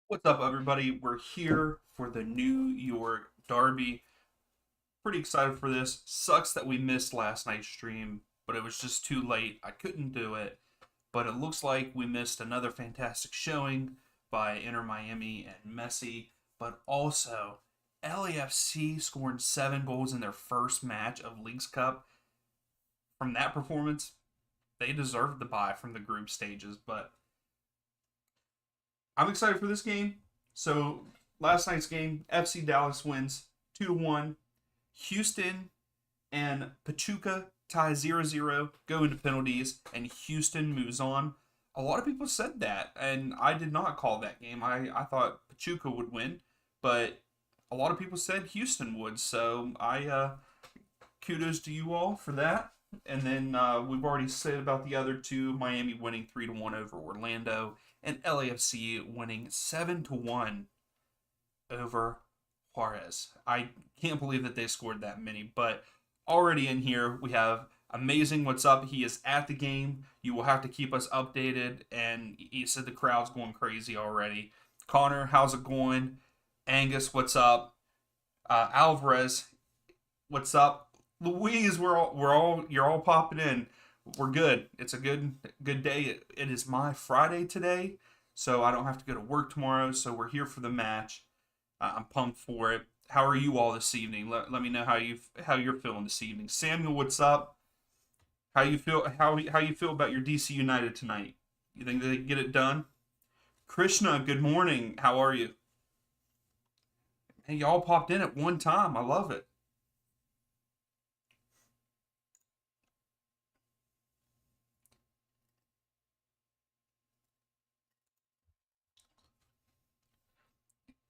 What's up, everybody? We're here for the New York Derby. Pretty excited for this. Sucks that we missed last night's stream, but it was just too late. I couldn't do it. But it looks like we missed another fantastic showing by Inter Miami and Messi, but also LAFC scoring 7 goals in their first match of Leagues Cup. From that performance, they deserved the bye from the group stages, but I'm excited for this game. So last night's game, FC Dallas wins 2-1. Houston and Pachuca tie 0-0, go into penalties, and Houston moves on. A lot of people said that, and I did not call that game. I thought Pachuca would win, but a lot of people said Houston would. So I kudos to you all for that. And then we've already said about the other two: Miami winning 3-1 over Orlando, and LAFC winning 7-1 over Juarez. I can't believe that they scored that many, but already in here we have Amazing What's Up. He is at the game. You will have to keep us updated, and he said the crowd's going crazy already. Connor, how's it going? Angus, what's up? Alvarez, what's up? Louise, you're all popping in. We're good. It's a good day. It is my Friday today, so I don't have to go to work tomorrow. So we're here for the match. I'm pumped for it. How are you all this evening? Let me know how you're feeling this evening. Samuel, what's up? How you feel? How you feel about your DC United tonight? You think they get it done? Krishna, good morning. How are you? Hey, y'all popped in at one time. I love it.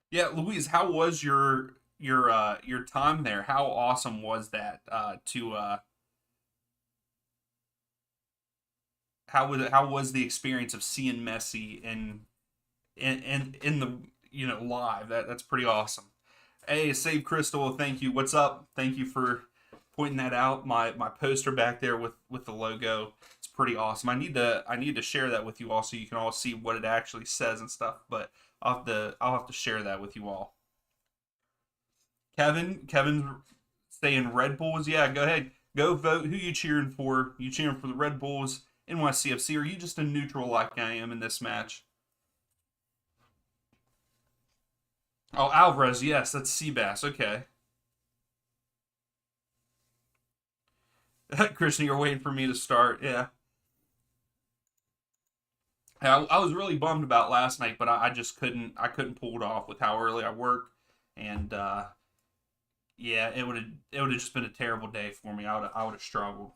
Yeah, Louise, how was your time there? How awesome was that? To how was the experience of seeing Messi in the live? That's pretty awesome. Hey, Save Crystal, thank you. What's up? Thank you for pointing that out. My poster back there with the logo. It's pretty awesome. I need to share that with you all so you can all see what it actually says and stuff. But I'll have to share that with you all. Kevin's saying Red Bulls. Yeah, go ahead. Go vote. Who you cheering for? You cheering for the Red Bulls, NYCFC, or are you just a neutral like I am in this match? Oh, Alvarez. Yes, that's Seabass. Okay. Christian, you're waiting for me to start. Yeah. I was really bummed about last night, but I just couldn't. I couldn't pull it off with how early I work, and yeah, it would have just been a terrible day for me. I would have struggled.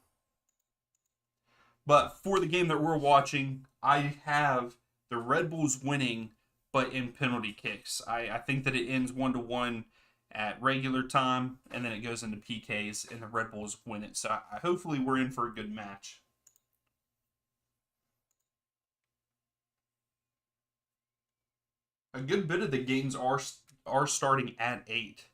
But for the game that we're watching, I have the Red Bulls winning, but in penalty kicks. I think that it ends 1-1 at regular time, and then it goes into PKs, and the Red Bulls win it. So hopefully we're in for a good match. A good bit of the games are starting at 8.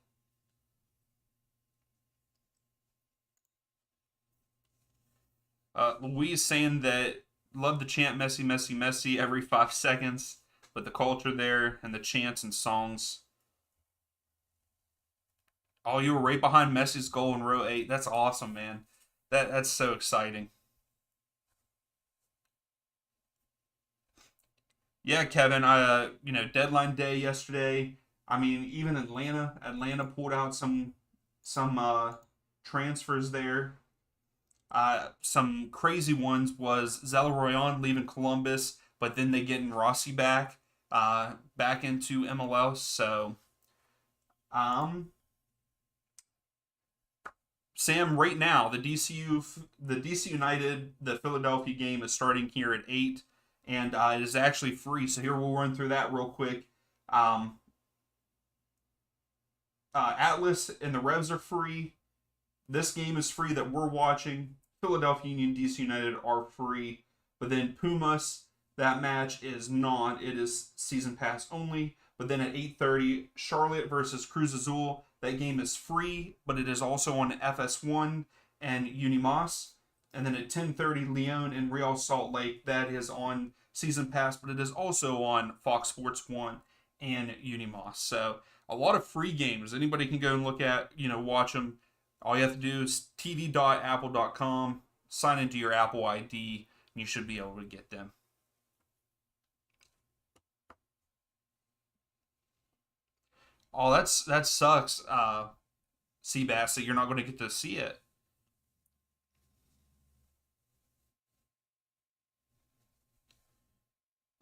Louise saying that love the chant Messi, Messi, Messi every 5 seconds, but the culture there and the chants and songs. Oh, you were right behind Messi's goal in row 8. That's awesome, man. That's so exciting. Yeah, Kevin. Deadline day yesterday. I mean, even Atlanta pulled out some transfers there. Some crazy ones was Zelleroyan leaving Columbus, but then they getting Rossi back into MLS. So, um, Sam, right now the DC United, the Philadelphia game is starting here at 8, and it is actually free. So here we'll run through that real quick. Um, Atlas and the Revs are free. This game is free that we're watching. Philadelphia Union, DC United are free. But then Pumas, that match is not. It is season pass only. But then at 8:30, Charlotte versus Cruz Azul. That game is free, but it is also on FS1 and Unimas. And then at 10:30, Leon and Real Salt Lake. That is on season pass, but it is also on Fox Sports 1 and Unimoss. So a lot of free games. Anybody can go and look at, watch them. All you have to do is tv.apple.com, sign into your Apple ID, and you should be able to get them. Oh, that sucks, Seabass, that you're not going to get to see it.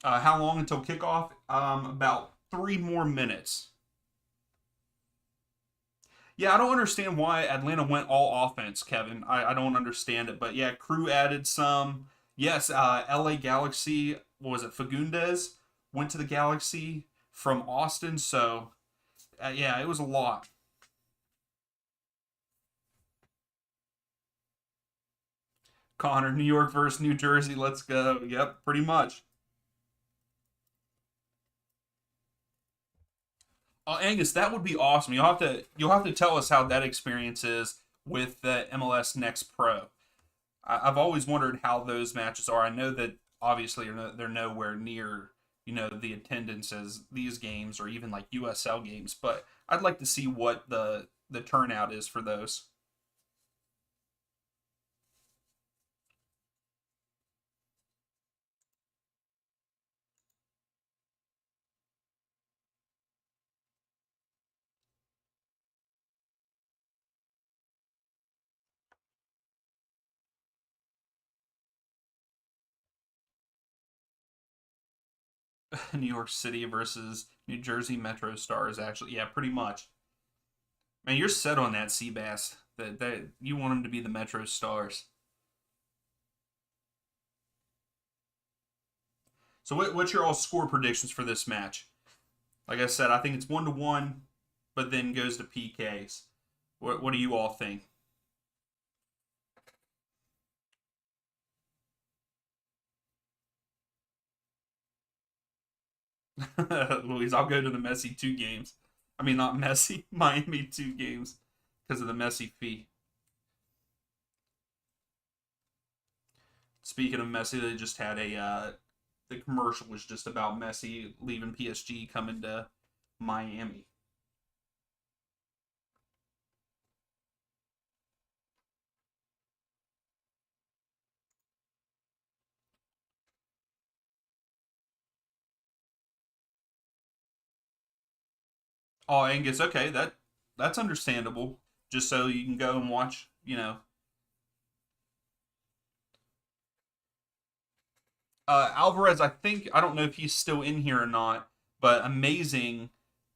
How long until kickoff? About 3 more minutes. Yeah, I don't understand why Atlanta went all offense, Kevin. I don't understand it. But yeah, Crew added some. Yes, LA Galaxy, what was it, Fagundes went to the Galaxy from Austin. So yeah, it was a lot. Connor, New York versus New Jersey. Let's go. Yep, pretty much. Angus, that would be awesome. You'll have to tell us how that experience is with the MLS Next Pro. Have always wondered how those matches are. I know that obviously they're nowhere near the attendance as these games or even like USL games, but I'd like to see what the turnout is for those. New York City versus New Jersey Metro Stars. Actually, yeah, pretty much. Man, you're set on that, Seabass. That you want them to be the Metro Stars. So what's your all score predictions for this match? Like I said, I think it's 1-1, but then goes to PKs. What do you all think? Louise, I'll go to the Messi 2 games. I mean, not Messi, Miami 2 games because of the Messi fee. Speaking of Messi, they just had the commercial was just about Messi leaving PSG, coming to Miami. Oh, Angus, okay, that's understandable. Just so you can go and watch, Alvarez. I don't know if he's still in here or not, but Amazing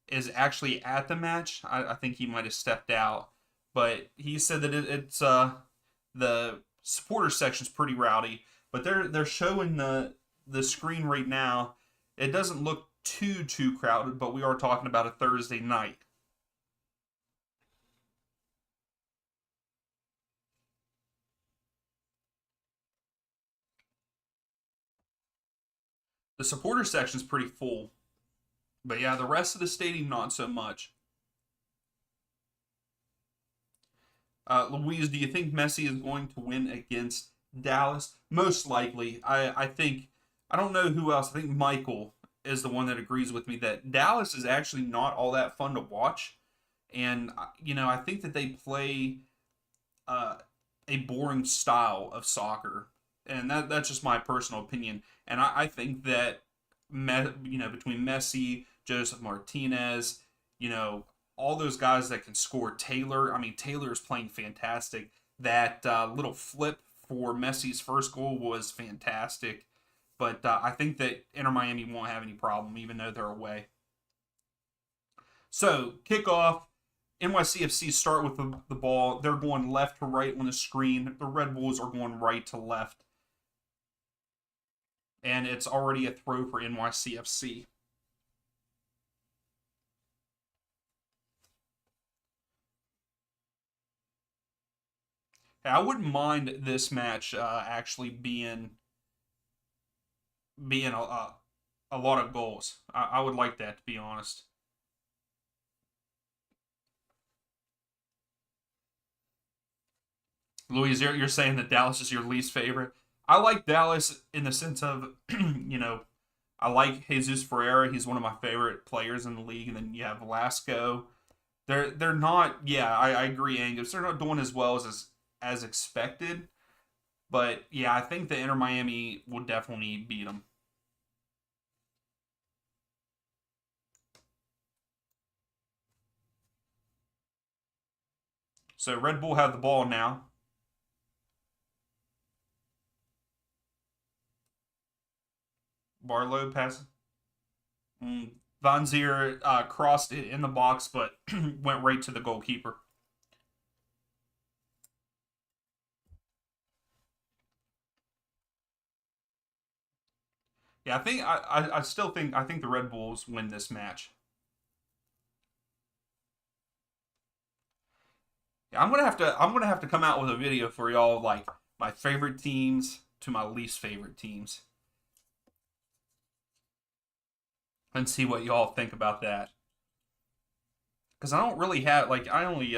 is actually at the match. I think he might have stepped out, but he said that it's the supporter section's pretty rowdy, but they're showing the screen right now. It doesn't look too crowded, but we are talking about a Thursday night. The supporter section's pretty full, but yeah, the rest of the stadium not so much. Louise, do you think Messi is going to win against Dallas? Most likely. I think I don't know who else. I think Michael is the one that agrees with me that Dallas is actually not all that fun to watch, and I think that they play uh, a boring style of soccer, and that's just my personal opinion. And I think that between Messi, Joseph Martinez, you know all those guys that can score. Taylor, I mean Taylor is playing fantastic. That little flip for Messi's first goal was fantastic. But I think that Inter Miami won't have any problem, even though they're away. So kickoff, NYCFC start with the ball. They're going left to right on the screen. The Red Bulls are going right to left. And it's already a throw for NYCFC. I wouldn't mind this match actually being a lot of goals. I would like that, to be honest. Louise, you're saying that Dallas is your least favorite. I like Dallas in the sense of, you know, I like Jesus Ferreira. He's one of my favorite players in the league. And then you have Velasco. They're not. Yeah, I agree, Angus. They're not doing as well as expected. But yeah, I think the Inter Miami will definitely beat them. So Red Bull have the ball now. Barlow passes. Van Zier crossed it in the box, but went right to the goalkeeper. Yeah, I think I still think I think the Red Bulls win this match. Yeah, I'm gonna have to come out with a video for y'all like my favorite teams to my least favorite teams and see what y'all think about that. Because I don't really have like I only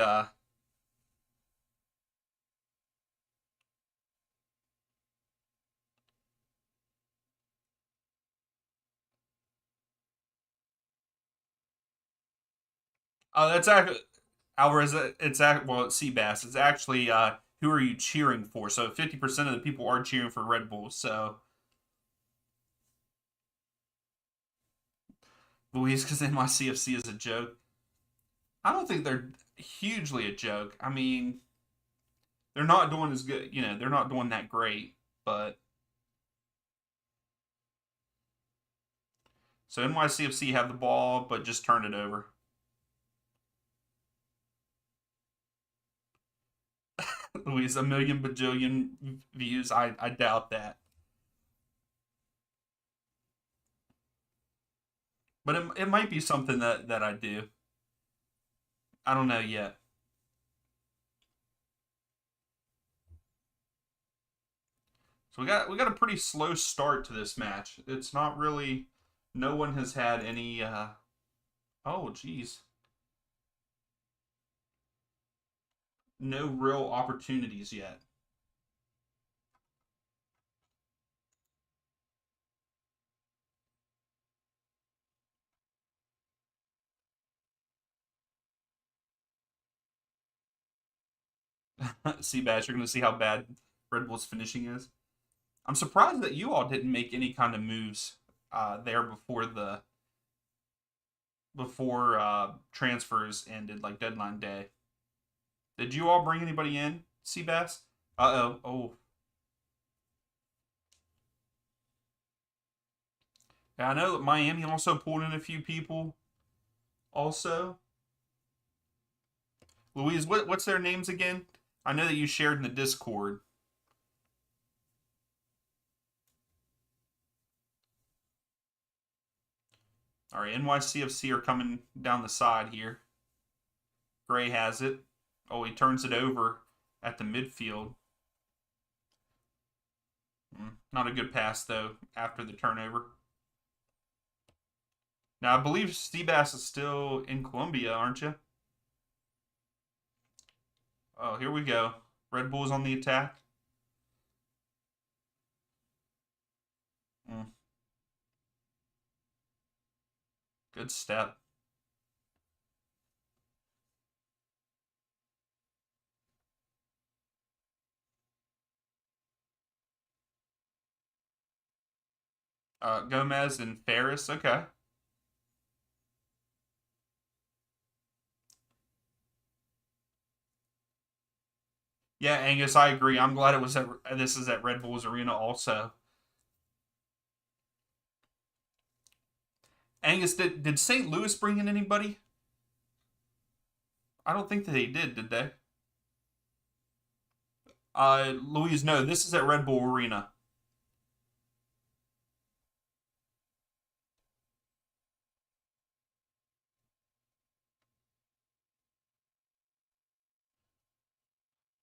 that's actually Alvarez. It's well, it's Seabass. It's actually who are you cheering for? So 50% of the people are cheering for Red Bull. So Luis, because NYCFC is a joke. I don't think they're hugely a joke. I mean, they're not doing as good. They're not doing that great. But so NYCFC have the ball, but just turn it over. Luis, a million bajillion views. I doubt that. But it might be something that I do. I don't know yet. So we got a pretty slow start to this match. It's not really. No one has had any. Oh, geez. No real opportunities yet. Seabass, you're going to see how bad Red Bull's finishing is. I'm surprised that you all didn't make any kind of moves there before transfers ended, like deadline day. Did you all bring anybody in, Seabass? Uh oh. Oh, yeah, I know that Miami also pulled in a few people. Also, Louise, what's their names again? I know that you shared in the Discord. All right, NYCFC are coming down the side here. Gray has it. Oh, he turns it over at the midfield. Not a good pass, though, after the turnover. Now, I believe Seabass is still in Colombia, aren't you? Oh, here we go. Red Bull's on the attack. Mm, good step. Gomez and Ferris. Okay. Yeah, Angus, I agree. I'm glad it was this is at Red Bull's arena also. Angus, did St. Louis bring in anybody? I don't think that they did they? Louise, no, this is at Red Bull Arena.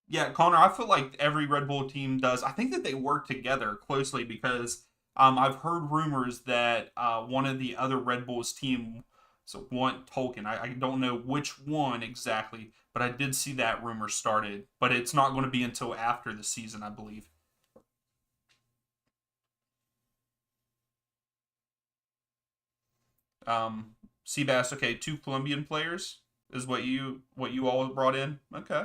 Yeah, Connor, I feel like every Red Bull team does. I think that they work together closely because I've heard rumors that one of the other Red Bulls team want Tolkien. I don't know which one exactly, but I did see that rumor started. But it's not going to be until after the season, I believe. Seabass, okay, two Colombian players is what you all brought in. Okay.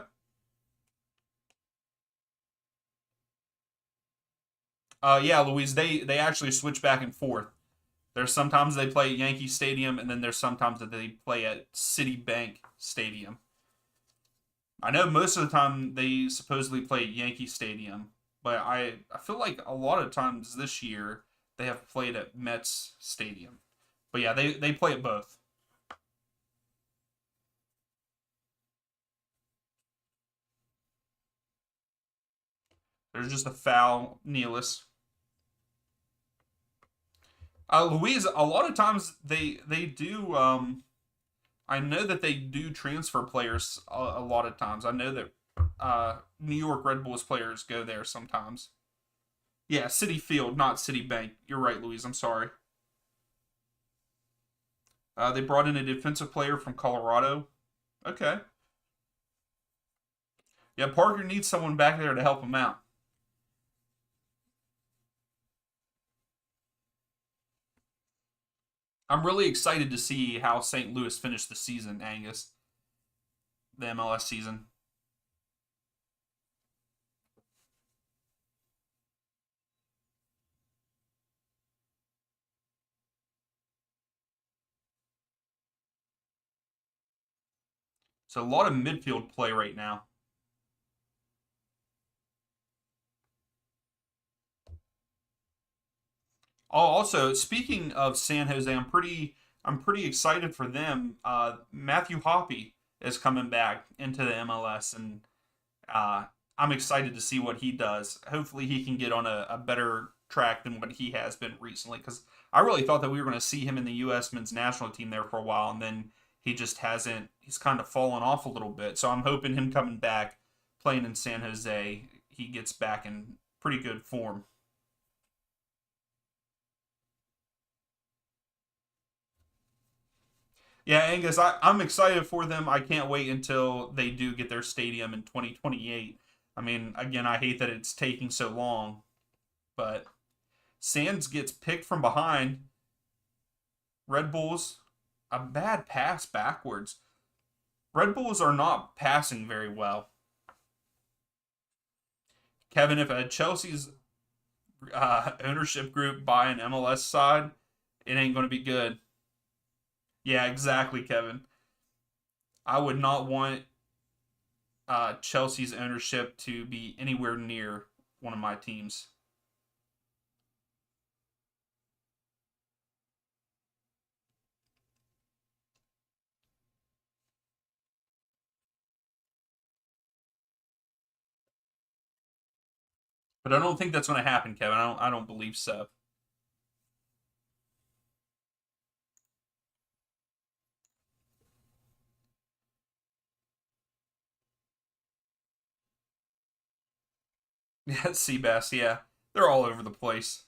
Yeah, Louise, they actually switch back and forth. There's sometimes they play at Yankee Stadium, and then there's sometimes that they play at Citibank Stadium. I know most of the time they supposedly play at Yankee Stadium, but I feel like a lot of times this year they have played at Mets Stadium. But yeah, they play at both. There's just a foul, Nealis. Louise, a lot of times they do. I know that they do transfer players a lot of times. I know that New York Red Bulls players go there sometimes. Yeah, City Field, not Citibank. You're right, Louise. I'm sorry. They brought in a defensive player from Colorado. Okay. Yeah, Parker needs someone back there to help him out. I'm really excited to see how St. Louis finished the season, Angus, the MLS season. So a lot of midfield play right now. Oh, also, speaking of San Jose, I'm pretty excited for them. Matthew Hoppy is coming back into the MLS, and uh, I'm excited to see what he does. Hopefully, he can get on a better track than what he has been recently. Because I really thought that we were going to see him in the U.S. men's national team there for a while, and then he just hasn't. He's kind of fallen off a little bit. So I'm hoping him coming back, playing in San Jose, he gets back in pretty good form. Yeah, Angus, I'm excited for them. I can't wait until they do get their stadium in 2028. I mean, again, I hate that it's taking so long, but Sands gets picked from behind. Red Bulls, a bad pass backwards. Red Bulls are not passing very well. Kevin, if Chelsea's ownership group buy an MLS side, it ain't going to be good. Yeah, exactly, Kevin. I would not want Chelsea's ownership to be anywhere near one of my teams. But I don't think that's going to happen, Kevin. I don't believe so. Yeah, Seabass. Yeah, they're all over the place.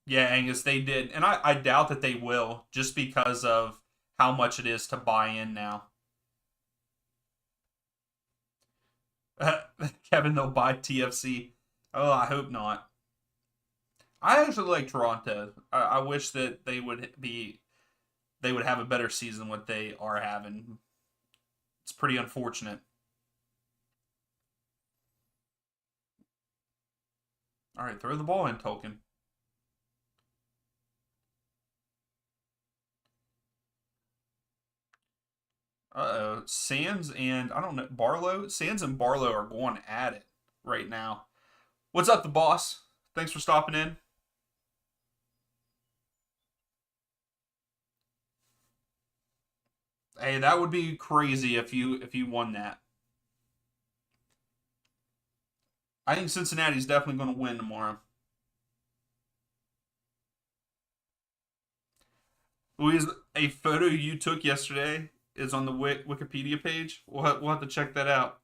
Yeah, Angus, they did, and I doubt that they will, just because of how much it is to buy in now. Kevin, they'll buy TFC. Oh, I hope not. I actually like Toronto. I wish that they would have a better season than what they are having. It's pretty unfortunate. All right, throw the ball in, Tolkien. Sands and I don't know Barlow. Sands and Barlow are going at it right now. What's up, the boss? Thanks for stopping in. Hey, that would be crazy if you won that. I think Cincinnati's definitely going to win tomorrow. Louise, a photo you took yesterday is on the Wikipedia page. We'll have to check that out.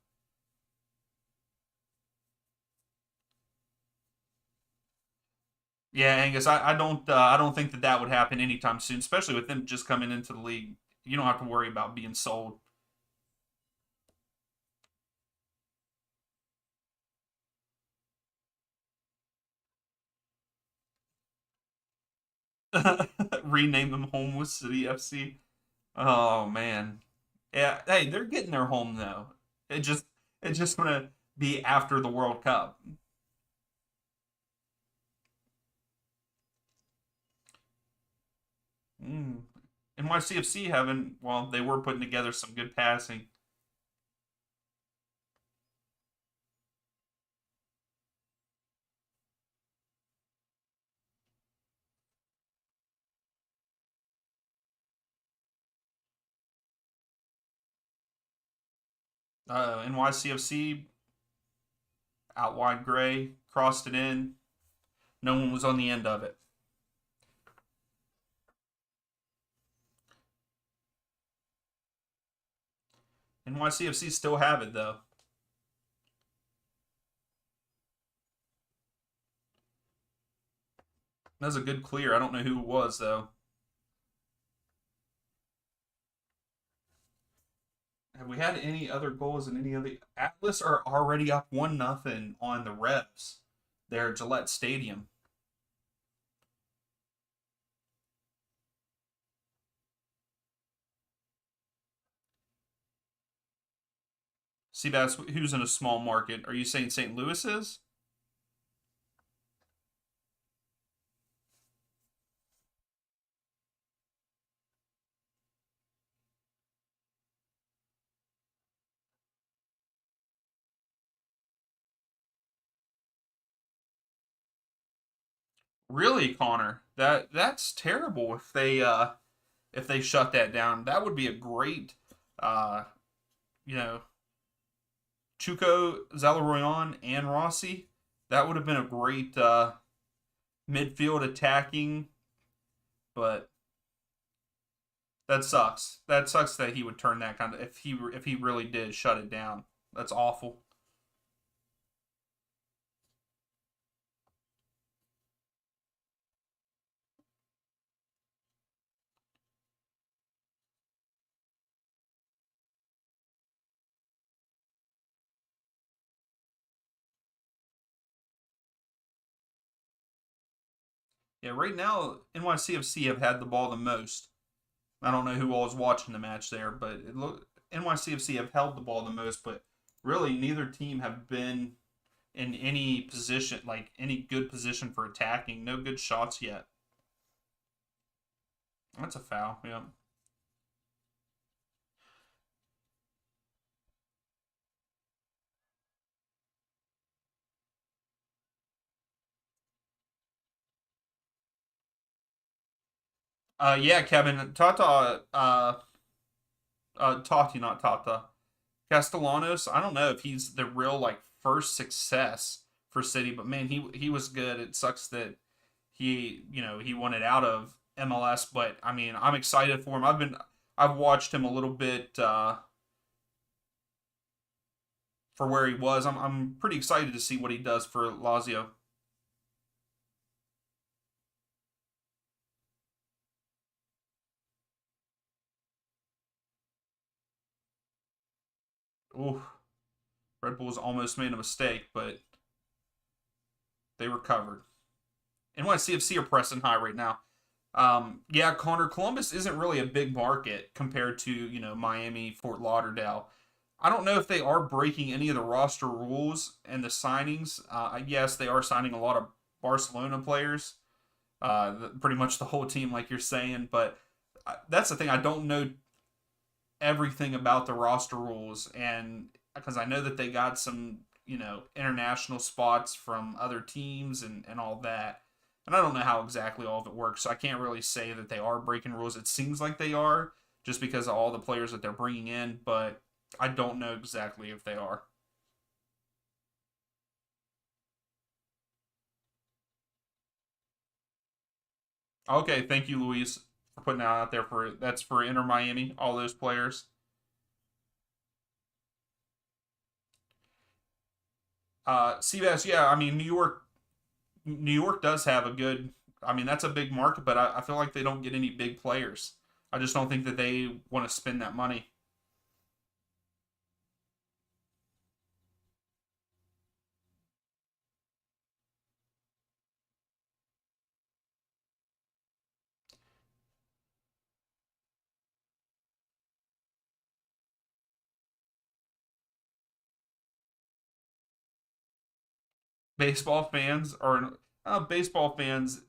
Yeah, Angus, I don't think that would happen anytime soon, especially with them just coming into the league. You don't have to worry about being sold. Rename them Homeless City FC. Oh man. Yeah, hey, they're getting their home though. It just it's just gonna be after the World Cup. Mm. NYCFC haven't well, they were putting together some good passing. NYCFC out wide gray, crossed it in. No one was on the end of it. NYCFC still have it though. That was a good clear. I don't know who it was though. Have we had any other goals in any other? Atlas are already up 1-0 on the Revs. There, Gillette Stadium. Seabass, who's in a small market? Are you saying St. Louis is? Really, Connor? That's terrible if they shut that down. That would be a great uh you know, Chuco, Zalaroyan, and Rossi. That would have been a great midfield attacking, but that sucks. That sucks that he would turn that kind of if he really did shut it down. That's awful. Yeah, right now NYCFC have had the ball the most. I don't know who all was watching the match there, but it look NYCFC have held the ball the most, but really neither team have been in any position like any good position for attacking. No good shots yet. That's a foul. Yeah. Yeah, Kevin Tata. Tati, not Tata. Castellanos. I don't know if he's the real like first success for City, but man, he was good. It sucks that he wanted out of MLS, but I mean, I'm excited for him. I've watched him a little bit for where he was. I'm pretty excited to see what he does for Lazio. Ooh, Red Bulls almost made a mistake, but they recovered. NYCFC are pressing high right now. Yeah, Connor, Columbus isn't really a big market compared to Miami, Fort Lauderdale. I don't know if they are breaking any of the roster rules and the signings. Yes, they are signing a lot of Barcelona players, pretty much the whole team, like you're saying. But that's the thing. I don't know everything about the roster rules, and because I know that they got some international spots from other teams and all that. And I don't know how exactly all of it works, so I can't really say that they are breaking rules. It seems like they are, just because of all the players that they're bringing in, but I don't know exactly if they are. Okay, thank you, Luis, for putting that out there. For that's for Inter Miami, all those players. Seabass, yeah, I mean New York does have a good. I mean, that's a big market, but I feel like they don't get any big players. I just don't think that they want to spend that money. baseball fans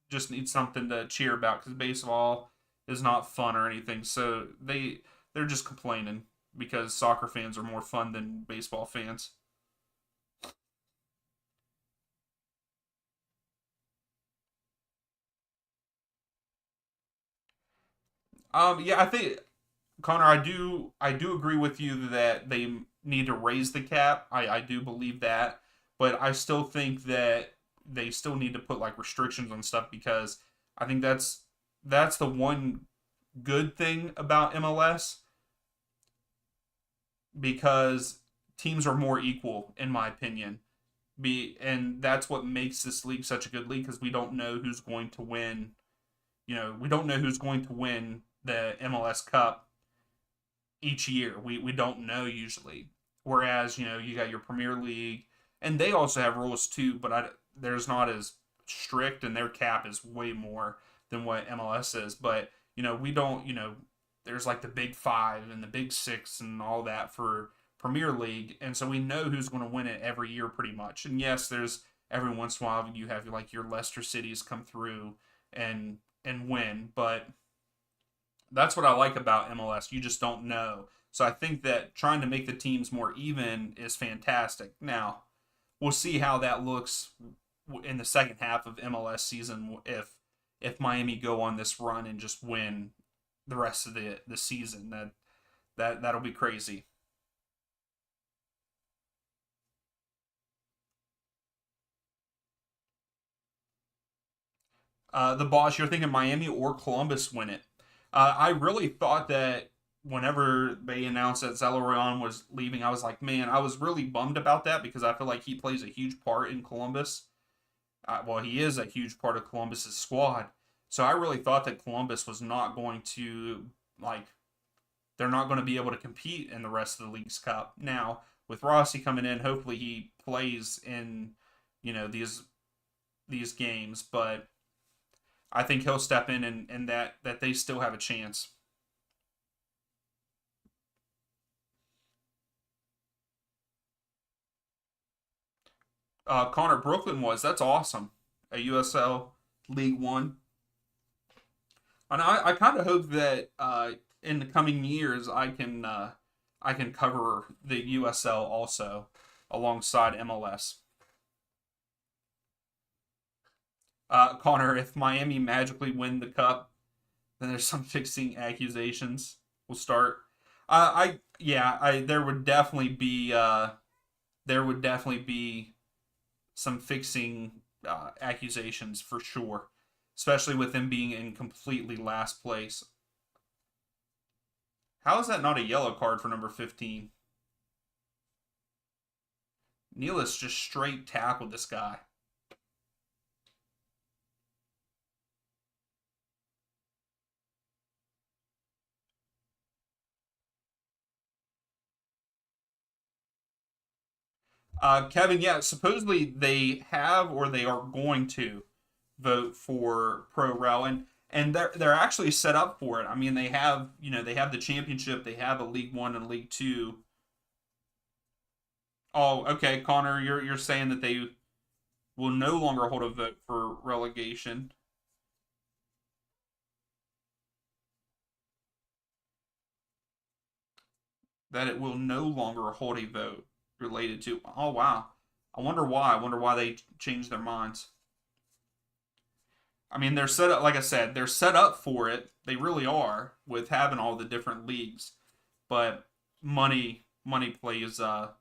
just need something to cheer about because baseball is not fun or anything. So they're just complaining because soccer fans are more fun than baseball fans. Yeah, I think Connor, I do agree with you that they need to raise the cap. I do believe that, but I still think that they still need to put like restrictions on stuff because I think that's the one good thing about MLS because teams are more equal in my opinion. And that's what makes this league such a good league because we don't know who's going to win. We don't know who's going to win the MLS Cup each year. We don't know usually. Whereas you got your Premier League, and they also have rules too, but there's not as strict, and their cap is way more than what MLS is. But we don't. There's like the Big Five and the Big Six and all that for Premier League, and so we know who's going to win it every year pretty much. And yes, there's every once in a while you have like your Leicester Cities come through and win, but that's what I like about MLS. You just don't know. So I think that trying to make the teams more even is fantastic. Now, we'll see how that looks in the second half of MLS season if Miami go on this run and just win the rest of the season. That'll be crazy. The boss, you're thinking Miami or Columbus win it. I really thought that whenever they announced that Zelarayan was leaving, I was like, man, I was really bummed about that because I feel like he plays a huge part in Columbus. Well, he is a huge part of Columbus's squad. So I really thought that Columbus was not going to like they're not going to be able to compete in the rest of the league's cup. Now, with Rossi coming in, hopefully he plays in these games, but I think he'll step in and that they still have a chance. Connor Brooklyn was that's awesome. A USL League One, and I kind of hope that in the coming years I can cover the USL also alongside MLS. Connor, if Miami magically win the cup, then there's some fixing accusations will start. I yeah, I there would definitely be some fixing accusations for sure, especially with them being in completely last place. How is that not a yellow card for number 15? Nealis just straight tackled this guy. Kevin, yeah, supposedly they have or they are going to vote for pro rel and they're actually set up for it. I mean, they have the championship, they have a League One and League Two. Oh, okay, Connor, you're saying that they will no longer hold a vote for relegation. That it will no longer hold a vote related to. Oh wow, I wonder why. I wonder why they changed their minds. I mean, they're set up. Like I said, they're set up for it. They really are with having all the different leagues, but money plays a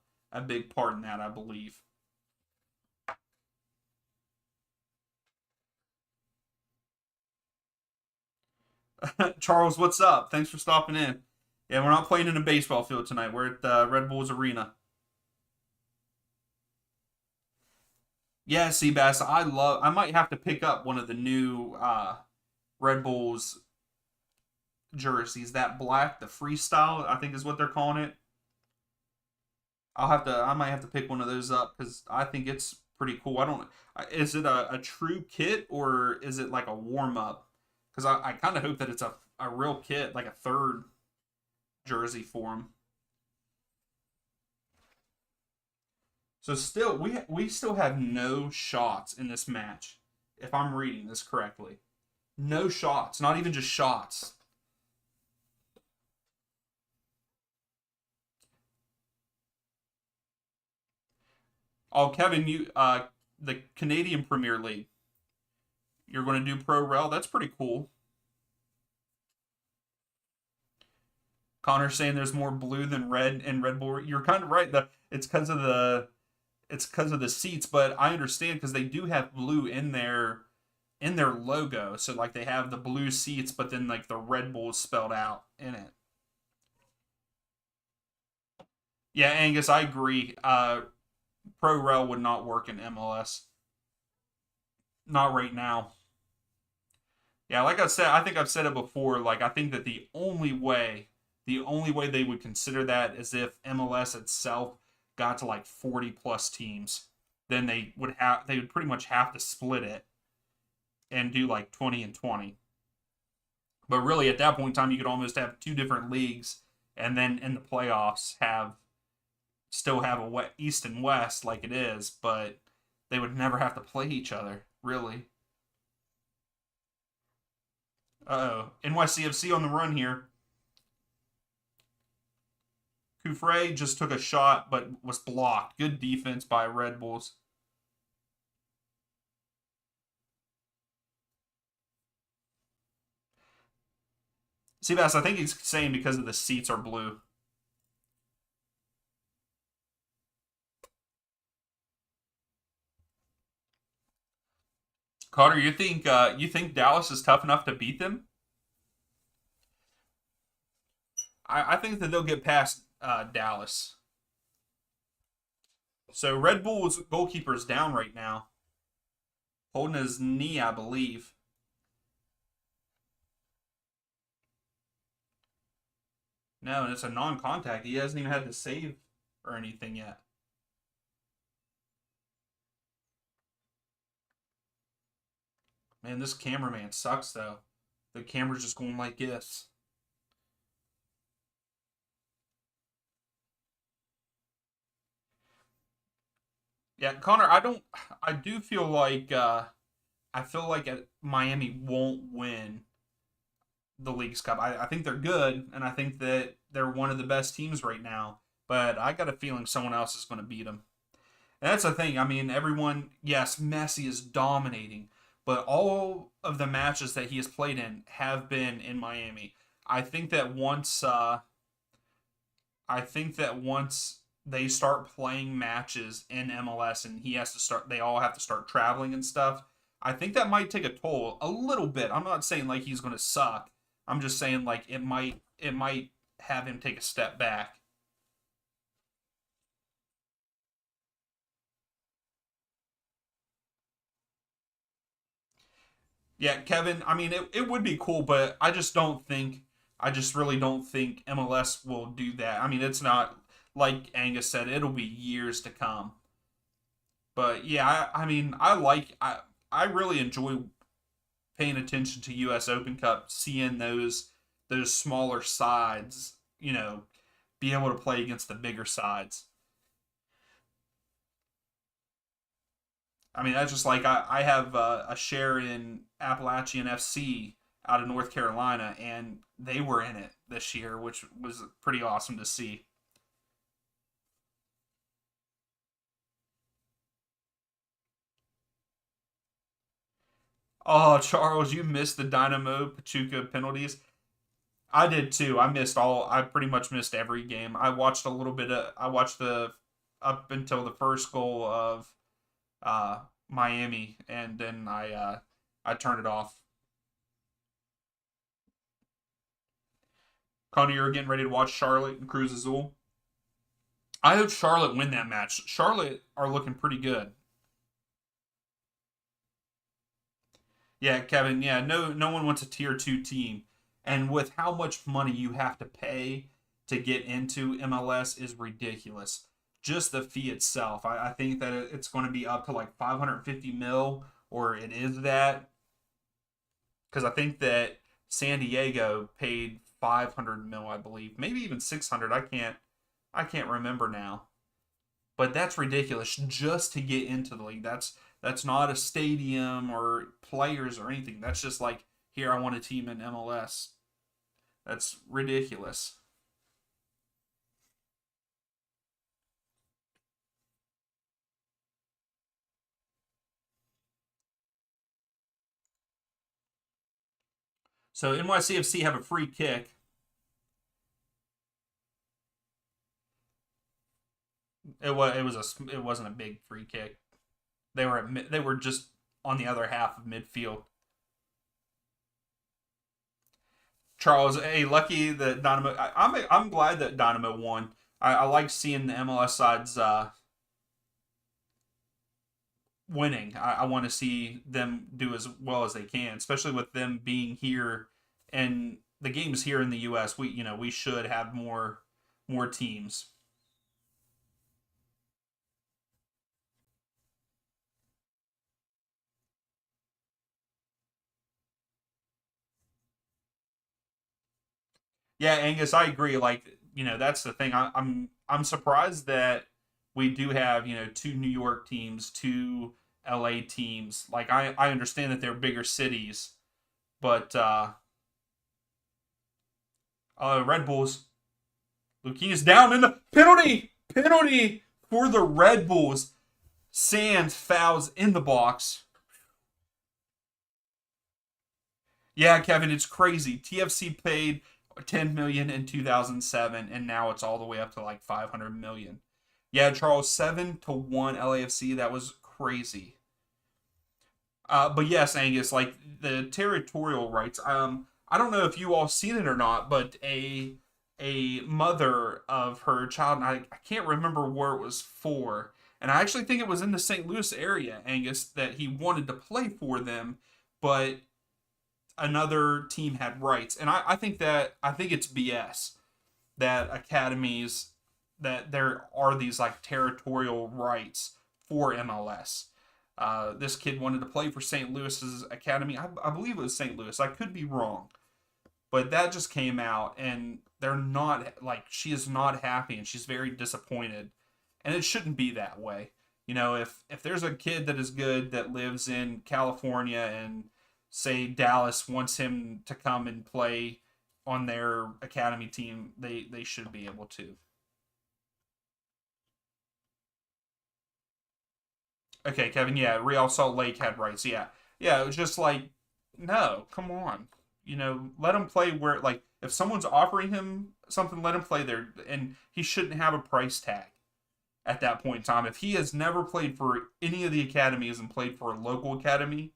big part in that, I believe. Charles, what's up? Thanks for stopping in. Yeah, we're not playing in a baseball field tonight. We're at Red Bulls Arena. Yeah, Seabass, I might have to pick up one of the new Red Bulls jerseys. That black, the freestyle, I think is what they're calling it. I might have to pick one of those up because I think it's pretty cool. I don't, is it a true kit or is it like a warm up? Because I kind of hope that it's a real kit, like a third jersey for them. So still, we still have no shots in this match, if I'm reading this correctly. No shots, not even just shots. Oh, Kevin, you the Canadian Premier League. You're going to do Pro Rel. That's pretty cool. Connor's saying there's more blue than red in Red Bull. You're kind of right. It's because of the seats, but I understand because they do have blue in their logo. So like they have the blue seats, but then like the Red Bull is spelled out in it. Yeah, Angus, I agree. Pro Rel would not work in MLS. Not right now. Yeah, like I said, I think I've said it before. Like I think that the only way they would consider that is if MLS itself got to like 40 plus teams. Then they would pretty much have to split it and do like 20 and 20. But really, at that point in time, you could almost have two different leagues, and then in the playoffs still have a East and West like it is, but they would never have to play each other. Really. Uh oh, NYCFC on the run here. Kufre just took a shot but was blocked. Good defense by Red Bulls. Seabass, I think he's saying because of the seats are blue. Carter, you think Dallas is tough enough to beat them? I think that they'll get past Dallas. So Red Bull's goalkeeper is down right now, holding his knee, I believe. No, and it's a non-contact. He hasn't even had to save or anything yet. Man, this cameraman sucks though. The camera's just going like this. Yeah, Connor, I do feel like I feel like Miami won't win the League's Cup. I think they're good, and I think that they're one of the best teams right now. But I got a feeling someone else is going to beat them. And that's the thing. I mean, everyone, yes, Messi is dominating, but all of the matches that he has played in have been in Miami. I think that once, uh, I think that once they start playing matches in MLS and they all have to start traveling and stuff. I think that might take a toll a little bit. I'm not saying like he's going to suck. I'm just saying like it might have him take a step back. Yeah, Kevin, I mean, it would be cool, but I just really don't think MLS will do that. I mean, it's not, like Angus said, it'll be years to come. But yeah, I mean, I really enjoy paying attention to U.S. Open Cup, seeing those smaller sides, be able to play against the bigger sides. I mean, that's just like I have a share in Appalachian FC out of North Carolina, and they were in it this year, which was pretty awesome to see. Oh, Charles, you missed the Dynamo Pachuca penalties. I did too. I pretty much missed every game. I watched the up until the first goal of Miami, and then I turned it off. Connor, you're getting ready to watch Charlotte and Cruz Azul. I hope Charlotte win that match. Charlotte are looking pretty good. Yeah, Kevin. Yeah, no one wants a tier 2 team, and with how much money you have to pay to get into MLS is ridiculous. Just the fee itself, I think that it's going to be up to like 550 mil, or it is that, because I think that San Diego paid 500 mil, I believe, maybe even 600. I can't remember now. but that's ridiculous just to get into the league. That's not a stadium or players or anything. That's just like, here, I want a team in MLS. That's ridiculous. So NYCFC have a free kick. It wasn't a big free kick. They were just on the other half of midfield. Charles, hey, lucky that Dynamo. I'm glad that Dynamo won. I like seeing the MLS sides winning. I want to see them do as well as they can, especially with them being here and the games here in the U.S. We should have more teams. Yeah, Angus, I agree. Like, that's the thing. I'm surprised that we do have, two New York teams, two LA teams. Like, I understand that they're bigger cities, but Red Bulls, Luquinhas down in the penalty for the Red Bulls. Sands fouls in the box. Yeah, Kevin, it's crazy. TFC paid 10 million in 2007, and now it's all the way up to like 500 million. Yeah, Charles, 7-1 LAFC. That was crazy. But yes, Angus, like the territorial rights. I don't know if you all seen it or not, but a mother of her child, and I can't remember where it was for, and I actually think it was in the St. Louis area, Angus, that he wanted to play for them, but another team had rights, and I think it's BS that academies that there are these like territorial rights for MLS. This kid wanted to play for St. Louis's academy. I believe it was St. Louis. I could be wrong, but that just came out, and they're not like she is not happy, and she's very disappointed, and it shouldn't be that way. If there's a kid that is good that lives in California and say Dallas wants him to come and play on their academy team, they should be able to. Okay, Kevin. Yeah, Real Salt Lake had rights. Yeah, yeah. It was just like, no, come on. Let him play where like if someone's offering him something, let him play there, and he shouldn't have a price tag at that point in time. If he has never played for any of the academies and played for a local academy,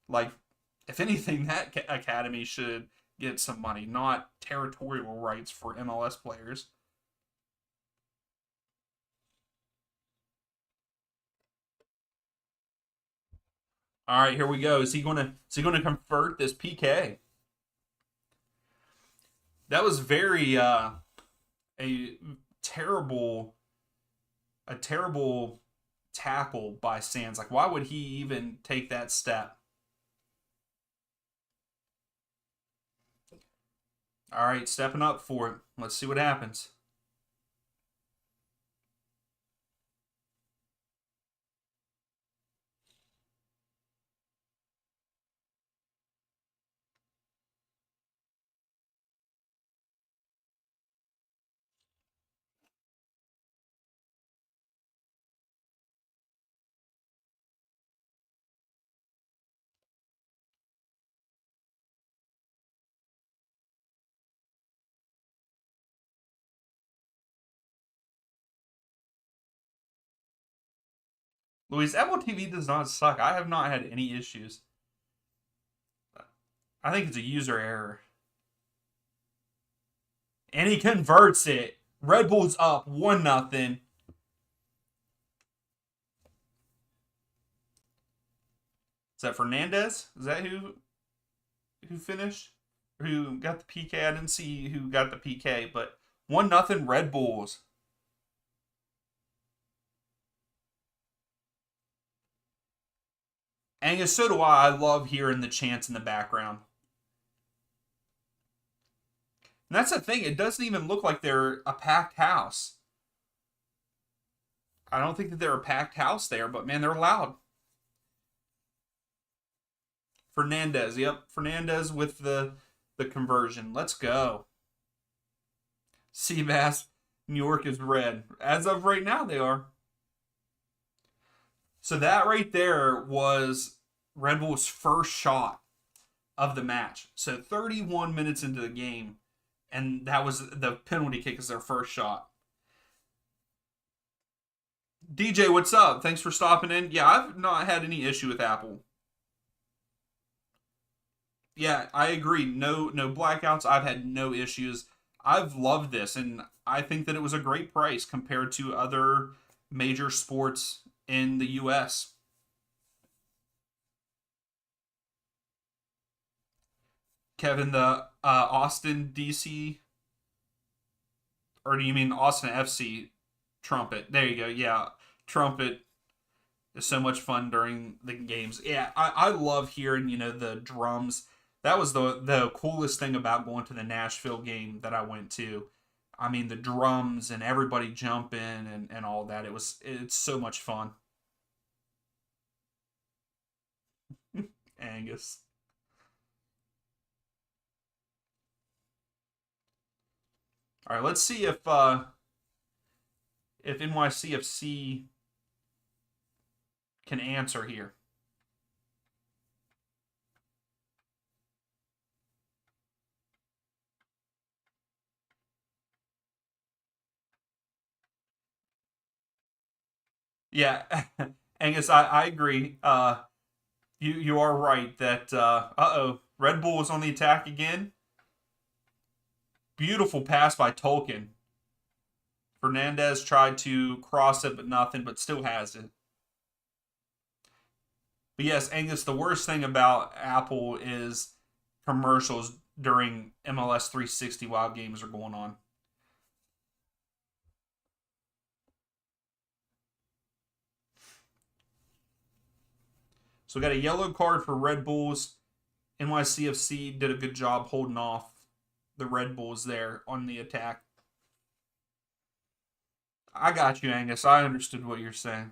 like if anything, that academy should get some money, not territorial rights for MLS players. All right, here we go. Is he gonna convert this PK? That was very a terrible a terrible tackle by Sands. Like, why would he even take that step? All right, stepping up for it. Let's see what happens. Luis, Apple TV does not suck. I have not had any issues. I think it's a user error. And he converts it. Red Bull's up 1-0. Is that Fernandez? Is that who finished? Or who got the PK? I didn't see who got the PK, but 1-0 Red Bulls. Angus, so do I. I love hearing the chants in the background. And that's the thing, it doesn't even look like they're a packed house. I don't think that they're a packed house there, but man, they're loud. Fernandez, yep, Fernandez with the conversion. Let's go. Seabass, New York is red. As of right now, they are. So that right there was Red Bull's first shot of the match. So 31 minutes into the game, and that was the penalty kick as their first shot. DJ, what's up? Thanks for stopping in. Yeah, I've not had any issue with Apple. Yeah, I agree. No blackouts. I've had no issues. I've loved this, and I think that it was a great price compared to other major sports in the US. Kevin, the Austin DC, or do you mean Austin FC trumpet? There you go. Yeah, trumpet is so much fun during the games. Yeah, I love hearing the drums. That was the coolest thing about going to the Nashville game that I went to. I mean the drums and everybody jumping and all that. It's so much fun. Angus. All right, let's see if NYCFC can answer here. Yeah, Angus, I agree. You are right that oh, Red Bull is on the attack again. Beautiful pass by Tolkien. Fernandez tried to cross it, but nothing, but still has it. But yes, Angus, the worst thing about Apple is commercials during MLS 360 while games are going on. So we got a yellow card for Red Bulls. NYCFC did a good job holding off the Red Bulls there on the attack. I got you, Angus. I understood what you're saying.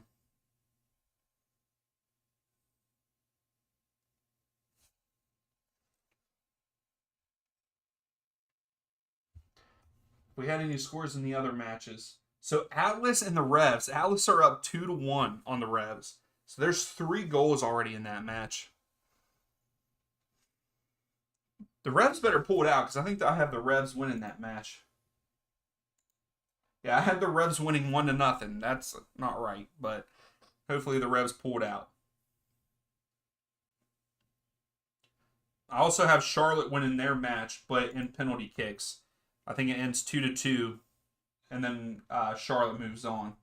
We had any scores in the other matches. So Atlas and the Revs. Atlas are up 2-1 on the Revs. So there's 3 goals already in that match. The Revs better pull it out because I think that I have the Revs winning that match. Yeah, I had the Revs winning 1-0. That's not right, but hopefully the Revs pulled out. I also have Charlotte winning their match, but in penalty kicks. I think it ends 2-2, and then Charlotte moves on.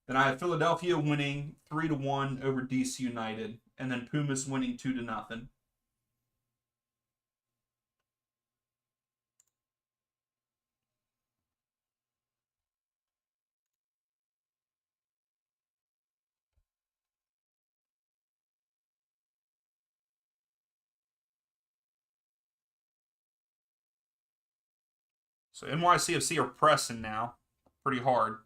Then I have Philadelphia winning 3-1 over DC United, and then Pumas winning 2-0. So NYCFC are pressing now, pretty hard.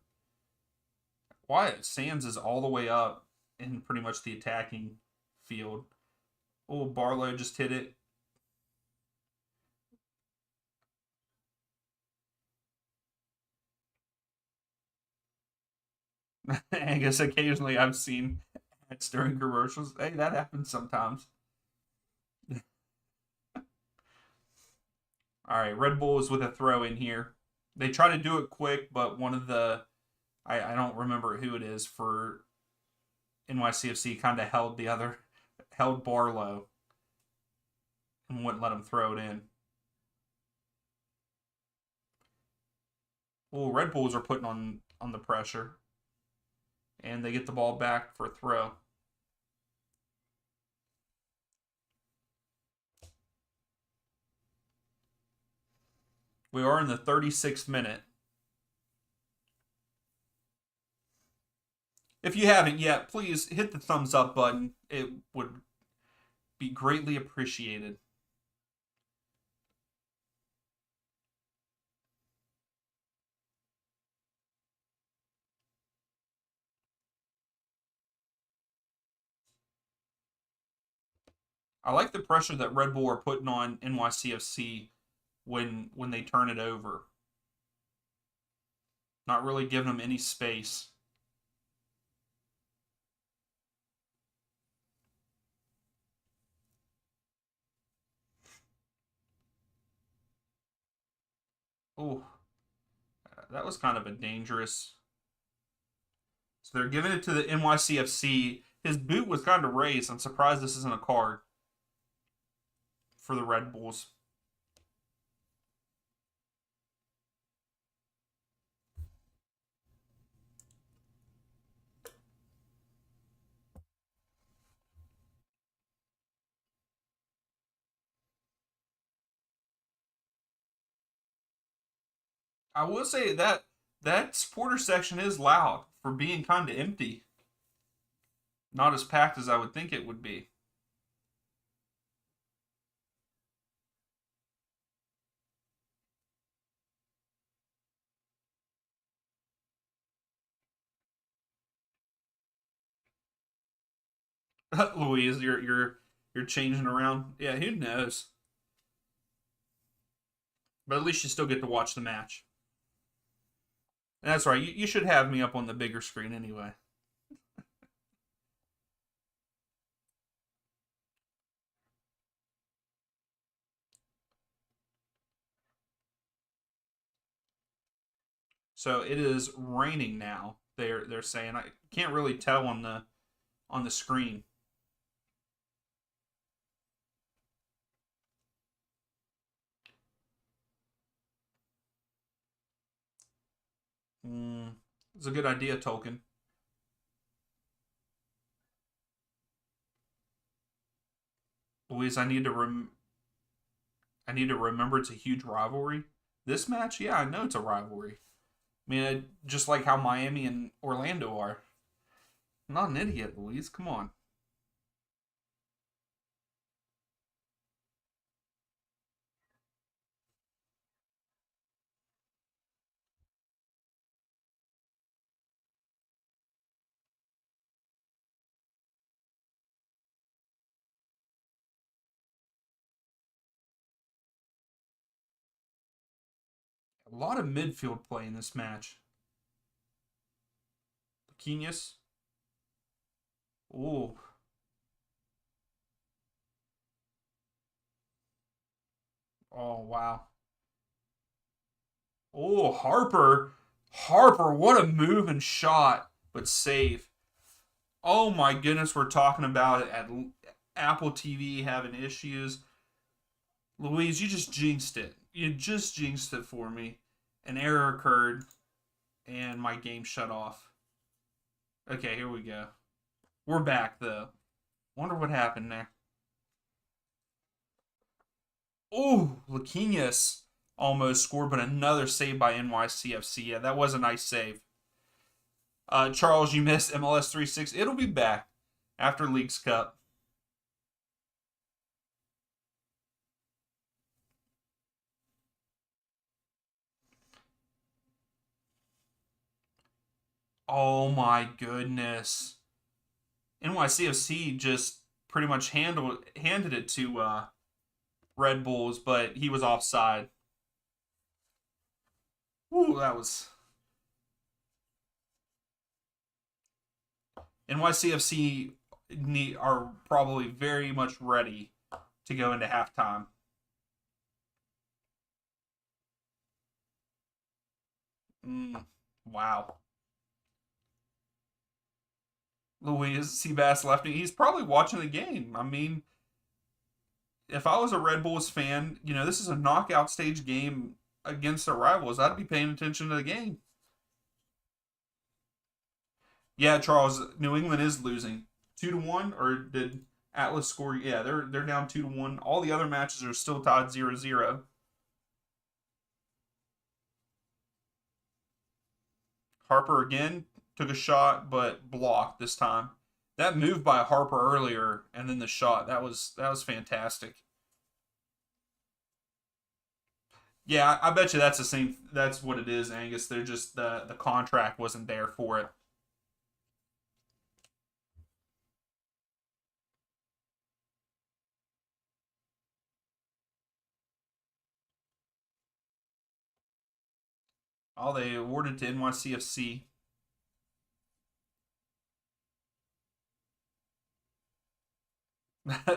Wyatt Sands is all the way up in pretty much the attacking field. Oh, Barlow just hit it. I guess occasionally I've seen ads during commercials. Hey, that happens sometimes. All right, Red Bull is with a throw in here. They try to do it quick, but one of I don't remember who it is for NYCFC kind of held Barlow and wouldn't let him throw it in. Well, Red Bulls are putting on the pressure, and they get the ball back for a throw. We are in the 36th minute. If you haven't yet, please hit the thumbs up button. It would be greatly appreciated. I like the pressure that Red Bull are putting on NYCFC when they turn it over. Not really giving them any space. Oh, that was kind of a dangerous. So they're giving it to the NYCFC. His boot was kind of raised. I'm surprised this isn't a card for the Red Bulls. I will say that supporter section is loud for being kind of empty. Not as packed as I would think it would be. Louise, you're changing around. Yeah, who knows? But at least you still get to watch the match. And that's right. You should have me up on the bigger screen anyway. So it is raining now. They're saying I can't really tell on the screen. It's a good idea, Tolkien. Louise, I need to remember it's a huge rivalry. This match, yeah, I know it's a rivalry. I mean, just like how Miami and Orlando are. I'm not an idiot, Louise. Come on. A lot of midfield play in this match. Pequeñas. Oh, oh wow. Oh, Harper. Harper, what a move and shot, but save. Oh my goodness, we're talking about it at Apple TV having issues. Louise, you just jinxed it. You just jinxed it for me. An error occurred, and my game shut off. Okay, here we go. We're back, though. Wonder what happened there. Oh, Laquinhas almost scored, but another save by NYCFC. Yeah, that was a nice save. Charles, you missed MLS 360. It'll be back after Leagues Cup. Oh my goodness. NYCFC just pretty much handed it to Red Bulls, but he was offside. Ooh, that was NYCFC are probably very much ready to go into halftime. Wow. Luis Seabass lefty. He's probably watching the game. I mean, if I was a Red Bulls fan, this is a knockout stage game against their rivals. I'd be paying attention to the game. Yeah, Charles, New England is losing 2-1, or did Atlas score? Yeah, they're down 2-1. All the other matches are still tied 0-0. Harper again took a shot, but blocked this time. That move by Harper earlier, and then the shot that was fantastic. Yeah, I bet you that's the same. That's what it is, Angus. They're just the contract wasn't there for it. Oh, they awarded to NYCFC.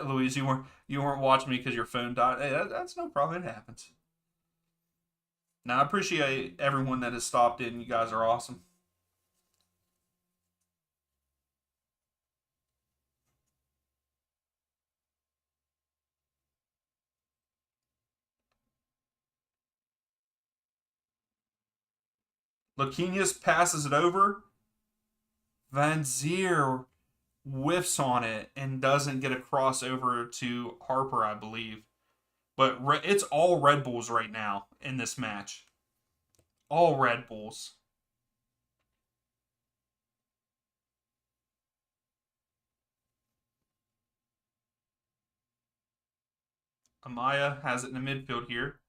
Louise, you weren't watching me because your phone died. Hey, that's no problem. It happens. Now I appreciate everyone that has stopped in. You guys are awesome. Laquinhas passes it over. Van Zier whiffs on it and doesn't get a crossover to Harper, I believe. But it's all Red Bulls right now in this match. All Red Bulls. Amaya has it in the midfield here.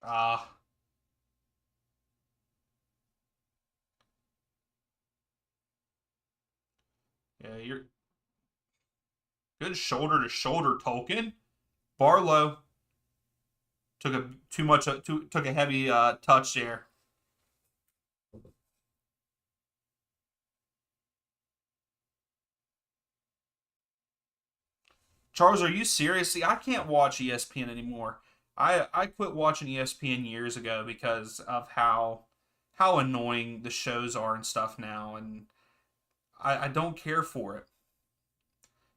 Ah, yeah, you're good shoulder to shoulder, Tolkien. Barlow took a too much took a heavy touch there. Charles, are you serious? See, I can't watch ESPN anymore. I quit watching ESPN years ago because of how annoying the shows are and stuff now, and I don't care for it.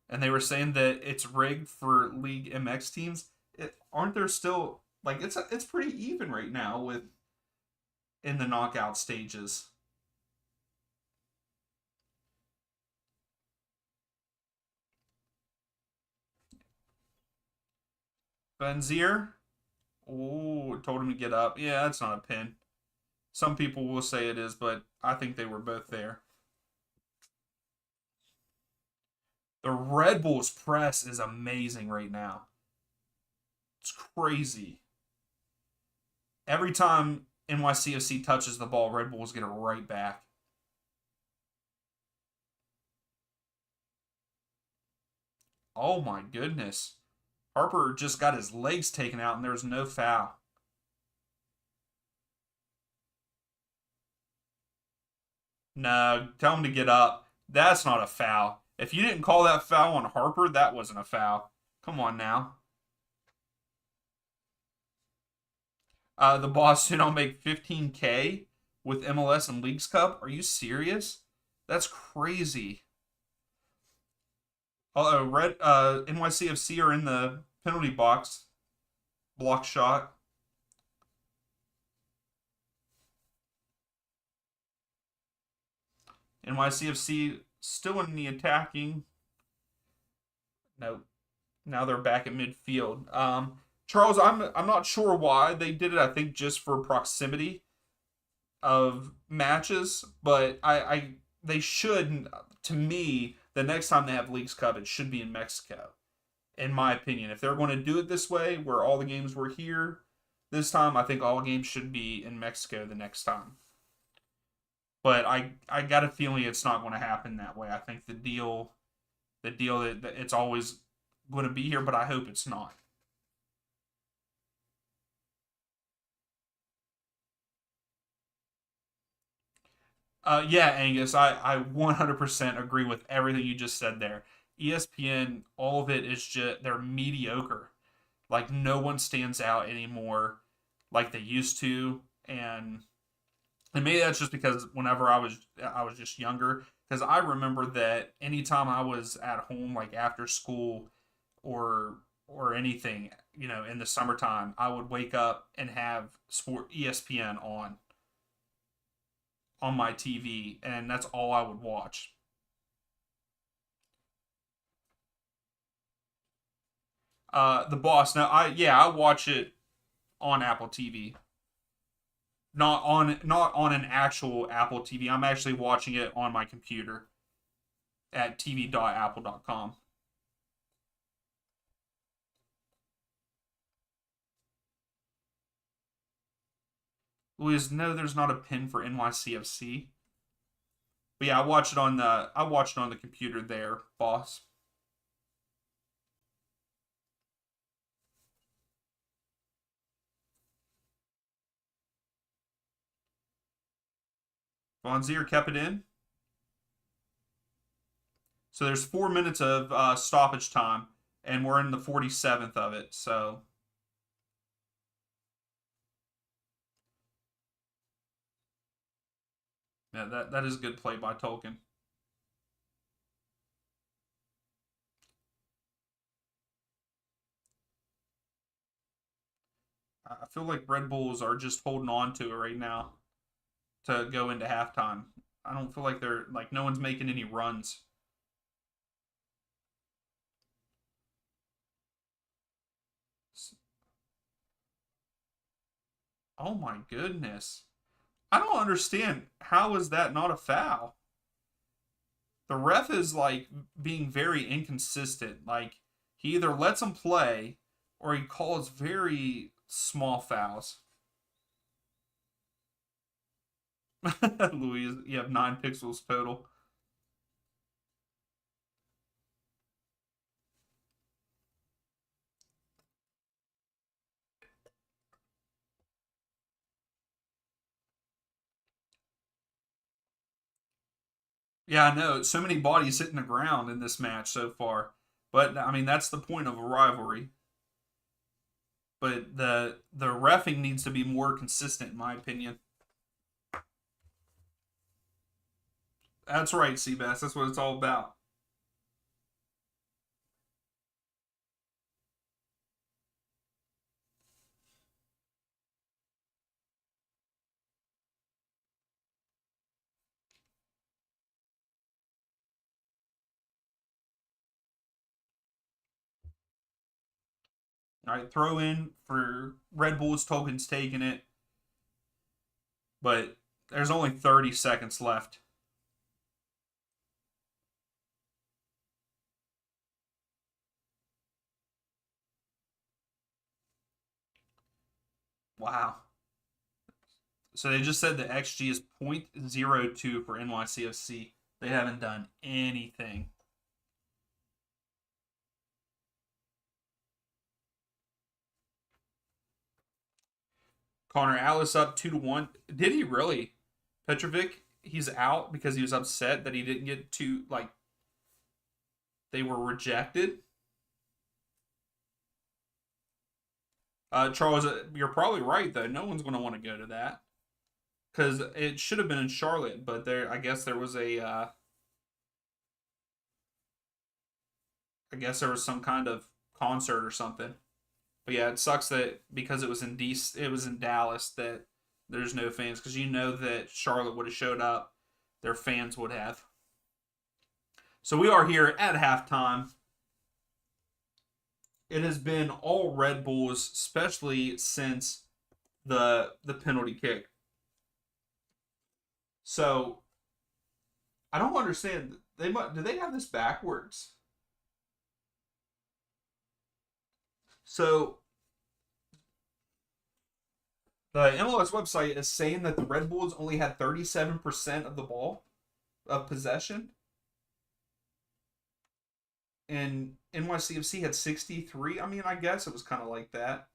And they were saying that it's rigged for League MX teams. Aren't there still like it's pretty even right now with in the knockout stages. Benzier, oh, told him to get up. Yeah, that's not a pin. Some people will say it is, but I think they were both there. The Red Bulls press is amazing right now. It's crazy. Every time NYCFC touches the ball, Red Bulls get it right back. Oh my goodness. Harper just got his legs taken out and there was no foul. No, tell him to get up. That's not a foul. If you didn't call that foul on Harper, that wasn't a foul. Come on now. The boss soon I'll make 15K with MLS and Leagues Cup. Are you serious? That's crazy. Red NYCFC are in the penalty box. Block shot. NYCFC still in the attacking. No, now they're back at midfield. Charles, I'm not sure why they did it. I think just for proximity of matches, but I they should, to me, the next time they have Leagues Cup, it should be in Mexico. In my opinion, if they're going to do it this way, where all the games were here this time, I think all games should be in Mexico the next time. But I got a feeling it's not going to happen that way. I think the deal that it's always going to be here, but I hope it's not. Yeah, Angus, I 100% agree with everything you just said there. ESPN, all of it is just, they're mediocre. Like, no one stands out anymore like they used to. And maybe that's just because whenever I was just younger. Because I remember that anytime I was at home, like after school or or anything, in the summertime, I would wake up and have sport ESPN on my TV, and that's all I would watch. The Boss. Now, I watch it on Apple TV, not on an actual Apple TV. I'm actually watching it on my computer at tv.apple.com. Louise, no, there's not a pin for NYCFC. But yeah, I watched it on the computer there, boss. Von Zier kept it in. So there's 4 minutes of stoppage time, and we're in the 47th of it. So yeah, that is good play by Tolkien. I feel like Red Bulls are just holding on to it right now to go into halftime. I don't feel like they're like no one's making any runs. Oh my goodness. I don't understand. How is that not a foul? The ref is like being very inconsistent. Like he either lets him play or he calls very small fouls. Louise, you have 9 pixels total. Yeah, I know. So many bodies hitting the ground in this match so far. But I mean that's the point of a rivalry. But the refing needs to be more consistent in my opinion. That's right, Seabass. That's what it's all about. All right, throw in for Red Bulls. Tolkien's taking it, but there's only 30 seconds left. Wow. So they just said the XG is .02 for NYCFC. They haven't done anything. Connor Alice up 2-1. Did he really? Petrovic, he's out because he was upset that he didn't get to like they were rejected. Charles, you're probably right though. No one's going to want to go to that because it should have been in Charlotte, but there, I guess there was a, I guess there was some kind of concert or something. But yeah, it sucks that because it was in Dallas that there's no fans because you know that Charlotte would have showed up, their fans would have. So we are here at halftime. It has been all Red Bulls, especially since the penalty kick. So I don't understand. Do they have this backwards? So the MLS website is saying that the Red Bulls only had 37% of the ball of possession, and NYCFC had 63. I mean, I guess it was kind of like that,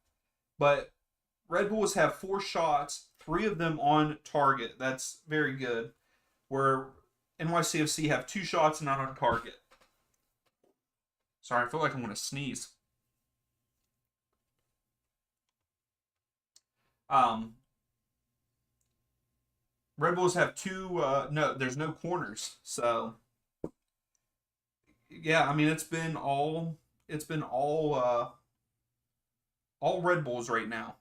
but Red Bulls have 4 shots, 3 of them on target. That's very good. Where NYCFC have 2 shots and not on target. Sorry, I feel like I'm gonna sneeze. Um, Red Bulls have two. No, there's no corners. So yeah, I mean it's been all Red Bulls right now.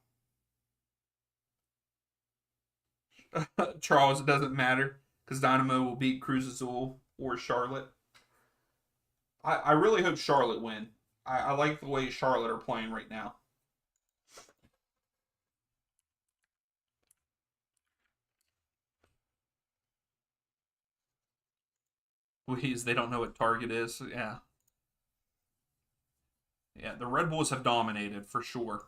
Charles, it doesn't matter because Dynamo will beat Cruz Azul or Charlotte. I really hope Charlotte win. I like the way Charlotte are playing right now. Please, they don't know what target is. Yeah, yeah. The Red Bulls have dominated for sure.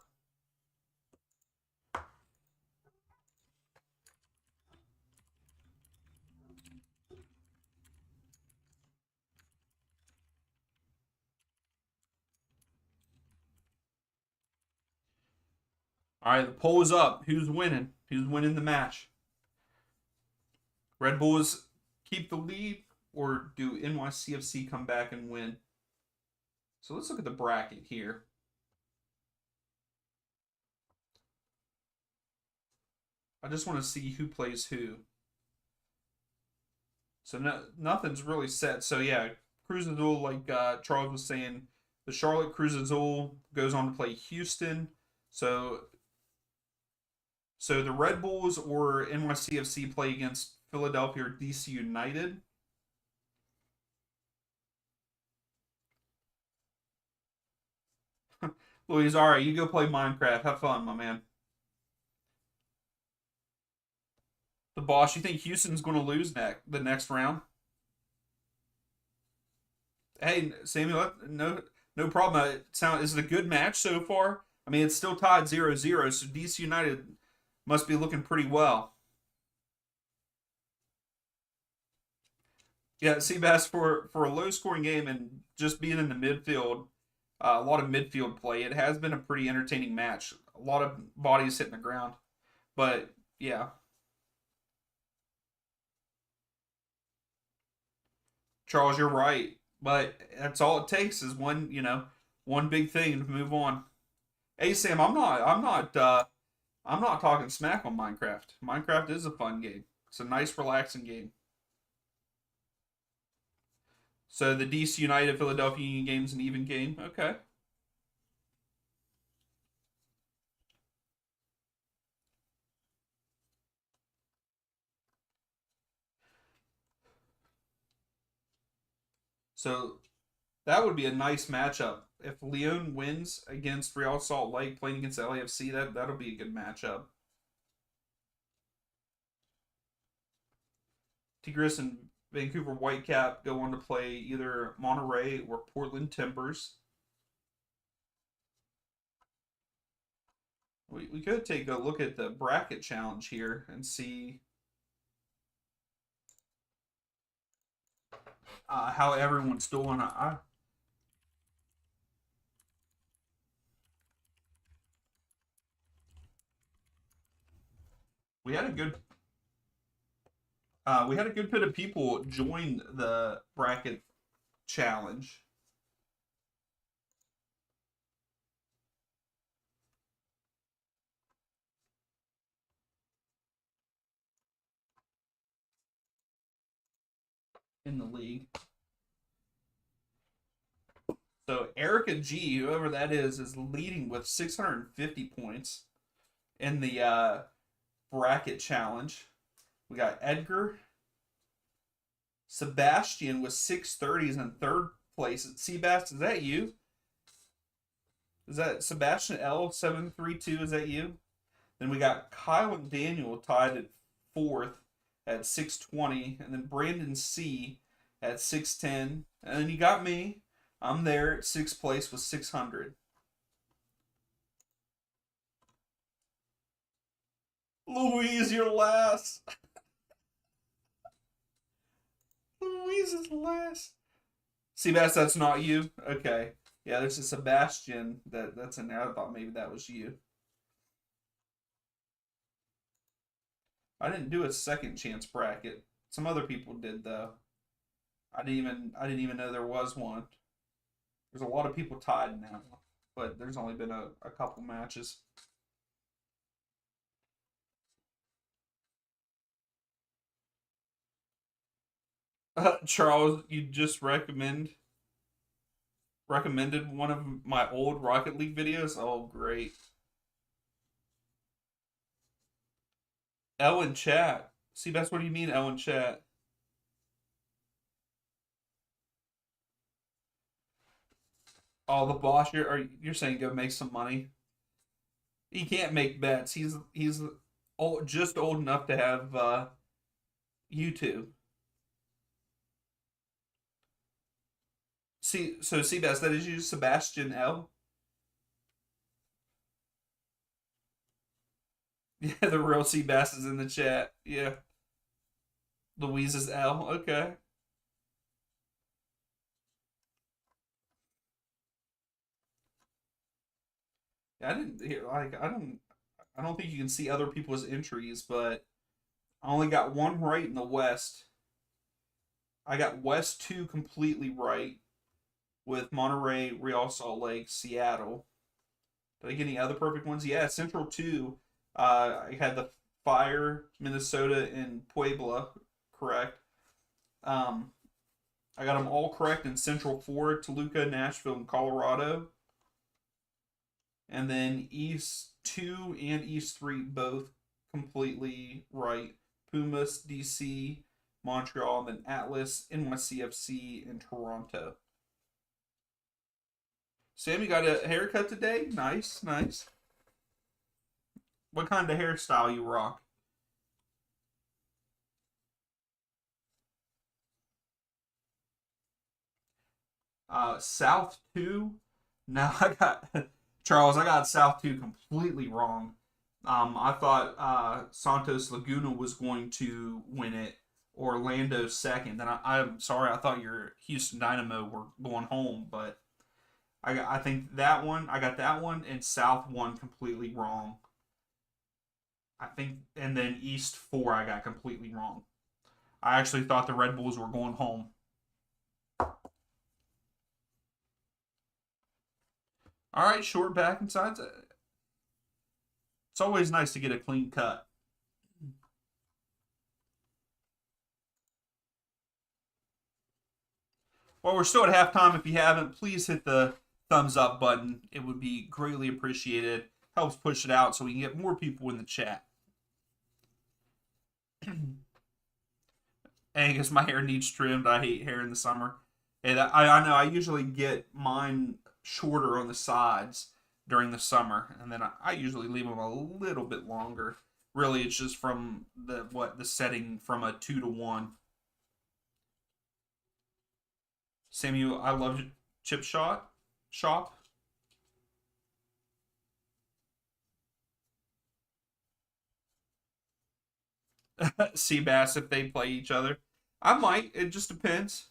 All right, the poll is up. Who's winning? Who's winning the match? Red Bulls keep the lead, or do NYCFC come back and win? So let's look at the bracket here. I just want to see who plays who. So nothing's really set. So yeah, Cruz Azul, like Charles was saying, the Charlotte Cruz Azul goes on to play Houston. So the Red Bulls or NYCFC play against Philadelphia or DC United. Louise, all right, you go play Minecraft. Have fun, my man. The boss, you think Houston's going to lose the next round? Hey, Samuel, no problem. Is it a good match so far? I mean, it's still tied 0-0, so DC United must be looking pretty well. Yeah, Seabass, for a low scoring game and just being in the midfield, a lot of midfield play, it has been a pretty entertaining match. A lot of bodies hitting the ground. But yeah, Charles, you're right. But that's all it takes is one big thing to move on. Hey Sam, I'm not talking smack on Minecraft. Minecraft is a fun game. It's a nice, relaxing game. So the DC United Philadelphia Union game's an even game. Okay. So that would be a nice matchup. If Leon wins against Real Salt Lake playing against LAFC, that'll be a good matchup. Tigres and Vancouver Whitecap go on to play either Monterey or Portland Timbers. We could take a look at the bracket challenge here and see how everyone's doing. We had a good we had a good bit of people join the bracket challenge. In the league. So Erica G, whoever that is leading with 650 points in the bracket challenge. We got Edgar. Sebastian with 630 is in third place. Sebastian, is that you? Is that Sebastian L732? Is that you? Then we got Kyle and Daniel tied at fourth at 620. And then Brandon C at 610. And then you got me. I'm there at sixth place with 600. Louise, you're last. Louise is last. Seabass, that's not you? Okay. Yeah, there's a Sebastian that's in there. I thought maybe that was you. I didn't do a second chance bracket. Some other people did though. I didn't even know there was one. There's a lot of people tied now, but there's only been a couple matches. Charles, you just recommended one of my old Rocket League videos. Oh, great. Ellen chat. See, that's what do you mean, Ellen chat? Oh, the boss. You're saying go make some money? He can't make bets. He's just old enough to have YouTube. Seabass, that is you, Sebastian L. Yeah, the real Seabass is in the chat. Yeah, Louise is L. Okay. Yeah, I didn't hear like I don't. I don't think you can see other people's entries, but I only got one right in the West. I got West 2 completely right with Monterey, Real Salt Lake, Seattle. Did I get any other perfect ones? Yeah, Central 2. I had the Fire, Minnesota, and Puebla correct. Um, I got them all correct in Central 4, Toluca, Nashville, and Colorado. And then East 2 and East 3 both completely right. Pumas, DC, Montreal, and then Atlas, NYCFC, and Toronto. Sam, you got a haircut today? Nice, nice. What kind of hairstyle you rock? South 2? No, I got Charles. I got South 2 completely wrong. I thought Santos Laguna was going to win it, Orlando second. Then I'm sorry, I thought your Houston Dynamo were going home, but I think that one I got that one and South 1 completely wrong. I think, and then East 4 I got completely wrong. I actually thought the Red Bulls were going home. All right, short back and sides. It's always nice to get a clean cut. Well, we're still at halftime. If you haven't, please hit the thumbs up button. It would be greatly appreciated. Helps push it out so we can get more people in the chat. Angus, my hair needs trimmed. I hate hair in the summer. And I know I usually get mine shorter on the sides during the summer, and then I usually leave them a little bit longer. Really, it's just from the setting from a 2 to 1. Samuel, I love chip shop. Seabass if they play each other. I might. It just depends.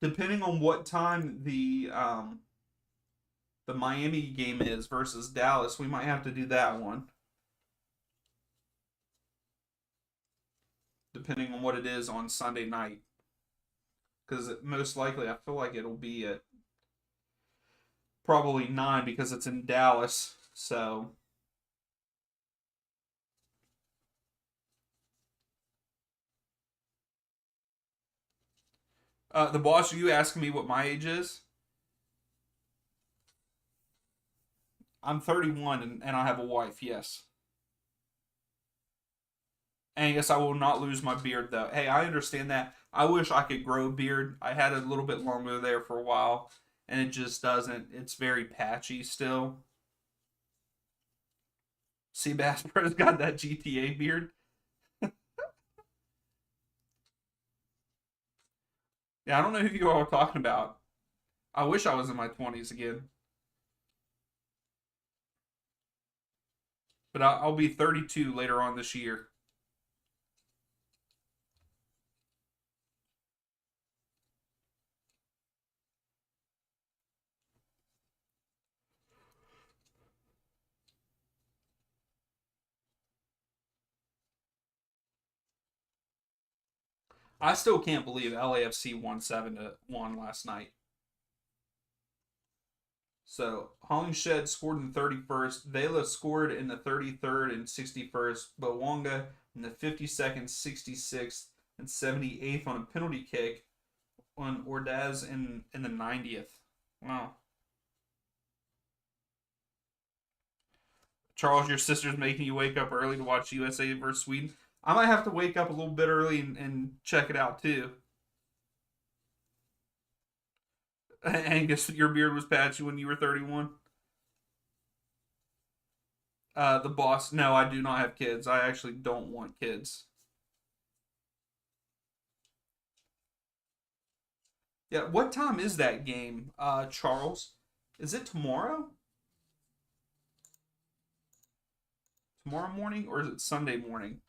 Depending on what time the Miami game is versus Dallas, we might have to do that one. Depending on what it is on Sunday night. Because most likely, I feel like it'll be at probably 9 because it's in Dallas. So, the boss, are you asking me what my age is? I'm 31 and I have a wife, yes. And yes, I will not lose my beard though. Hey, I understand that. I wish I could grow a beard. I had it a little bit longer there for a while, and it just doesn't. It's very patchy still. See, Bass Pro's got that GTA beard. Yeah, I don't know who you all are talking about. I wish I was in my 20s again, but I'll be 32 later on this year. I still can't believe LAFC won 7-1 last night. So Hollingshed scored in the 31st. Vela scored in the 33rd and 61st. Bowonga in the 52nd, 66th, and 78th on a penalty kick on Ordaz in the 90th. Wow. Charles, your sister's making you wake up early to watch USA versus Sweden. I might have to wake up a little bit early and check it out too. Angus, your beard was patchy when you were 31. The boss. No, I do not have kids. I actually don't want kids. Yeah, what time is that game, Charles? Is it tomorrow? Tomorrow morning or is it Sunday morning?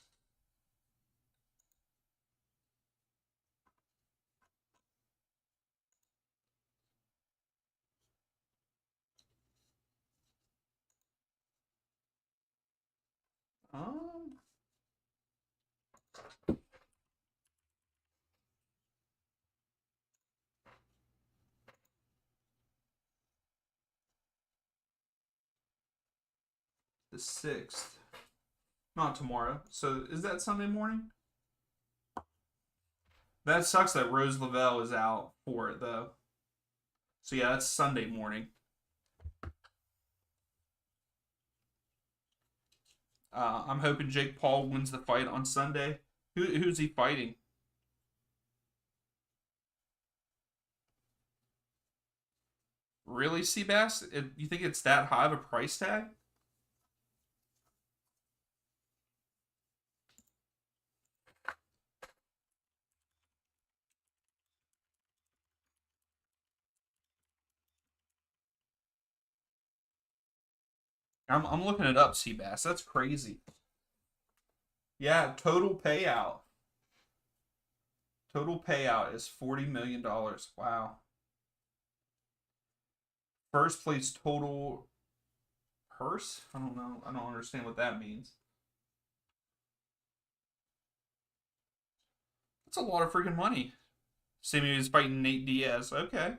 Um, the 6th. Not tomorrow. So is that Sunday morning? That sucks that Rose Lavelle is out for it though. So yeah, that's Sunday morning. I'm hoping Jake Paul wins the fight on Sunday. Who's he fighting? Really, Seabass? You think it's that high of a price tag? I'm looking it up, Seabass. That's crazy. Yeah, total payout. Total payout is $40 million. Wow. First place total purse? I don't know. I don't understand what that means. That's a lot of freaking money. Sammy is fighting Nate Diaz. Okay.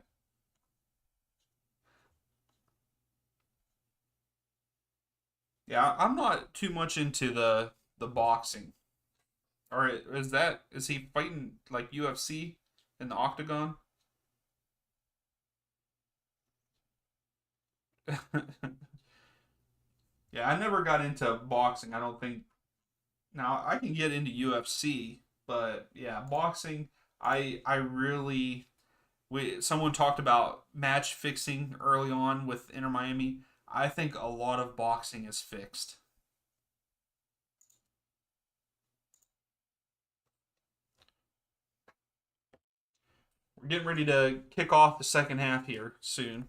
Yeah, I'm not too much into the boxing. Or is he fighting like UFC in the octagon? Yeah, I never got into boxing. I don't think. Now I can get into UFC, but yeah, boxing. I really someone talked about match fixing early on with Inter Miami. I think a lot of boxing is fixed. We're getting ready to kick off the second half here soon.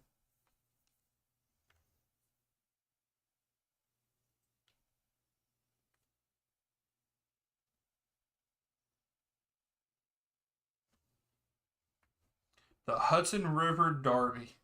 The Hudson River Derby.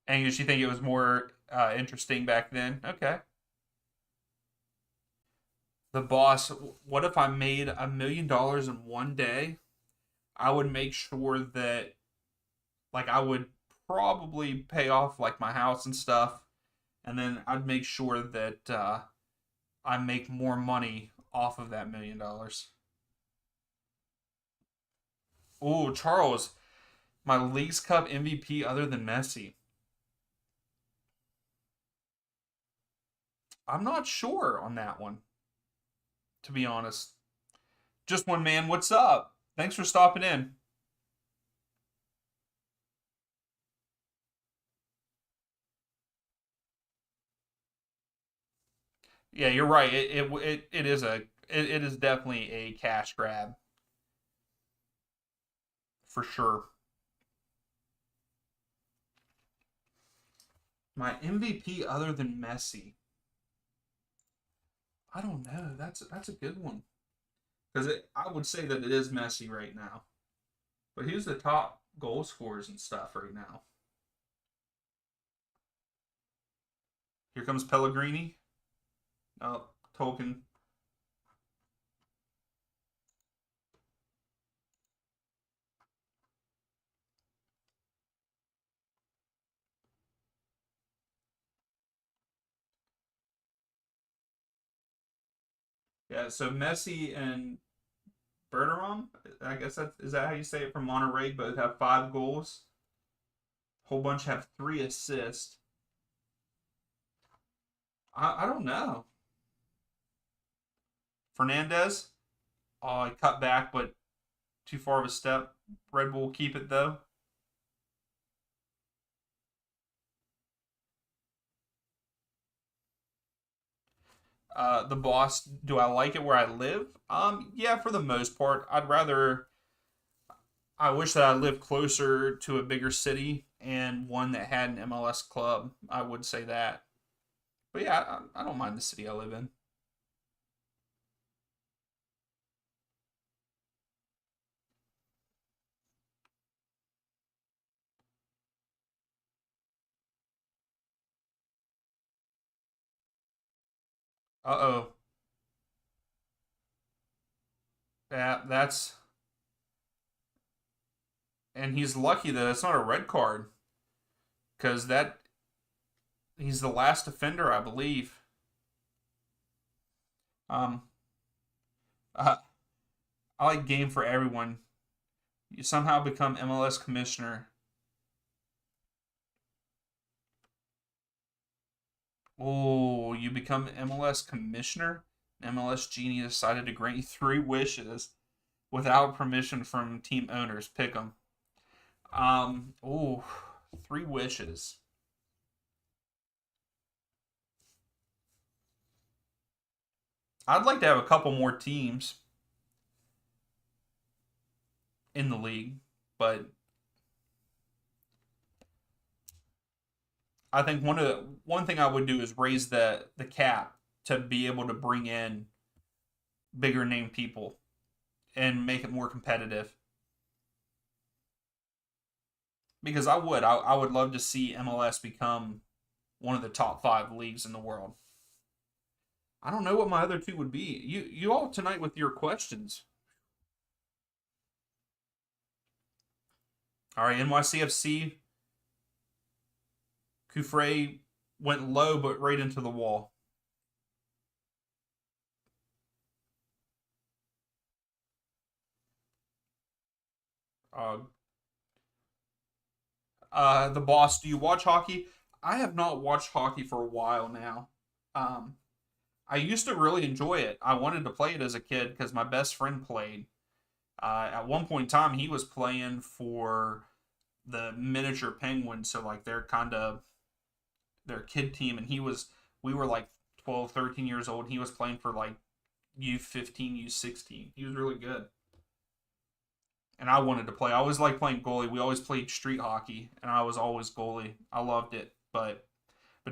And you think it was more interesting back then? Okay. The boss. What if I made $1 million in one day? I would make sure that like I would probably pay off like my house and stuff, and then I'd make sure that I make more money off of that $1 million. Oh, Charles, my Leagues Cup MVP other than Messi. I'm not sure on that one, to be honest. Just one man. What's up? Thanks for stopping in. Yeah, you're right. It is it is definitely a cash grab for sure. My MVP other than Messi. I don't know. That's a good one because I would say that it is Messi right now, but he's the top goal scorers and stuff right now. Here comes Pellegrini. Oh, Tolkien. Yeah, so Messi and Bergeron, I guess that is that how you say it from Monterrey. Both have 5 goals. Whole bunch have 3 assists. I don't know. Fernandez. Oh, he cut back, but too far of a step. Red Bull keep it though. The boss. Do I like it where I live? Yeah, for the most part. I'd rather. I wish that I lived closer to a bigger city and one that had an MLS club. I would say that. But yeah, I don't mind the city I live in. Uh oh. That's and he's lucky that it's not a red card because that he's the last offender, I believe. Um, uh, I like game for everyone. You somehow become MLS commissioner. Oh, you become MLS commissioner? MLS genie decided to grant you three wishes without permission from team owners. Pick them. Oh, three wishes. I'd like to have a couple more teams in the league, but I think one thing I would do is raise the cap to be able to bring in bigger name people and make it more competitive. Because I would love to see MLS become one of the top five leagues in the world. I don't know what my other two would be. You all tonight with your questions. All right, NYCFC Kufre went low but right into the wall. Uh, the boss, do you watch hockey? I have not watched hockey for a while now. Um, I used to really enjoy it. I wanted to play it as a kid because my best friend played. At one point in time, he was playing for the miniature Penguins, so like they're kind of their kid team, and we were like 12, 13 years old. He was playing for like U15, U16. He was really good. And I wanted to play. I always liked playing goalie. We always played street hockey, and I was always goalie. I loved it, but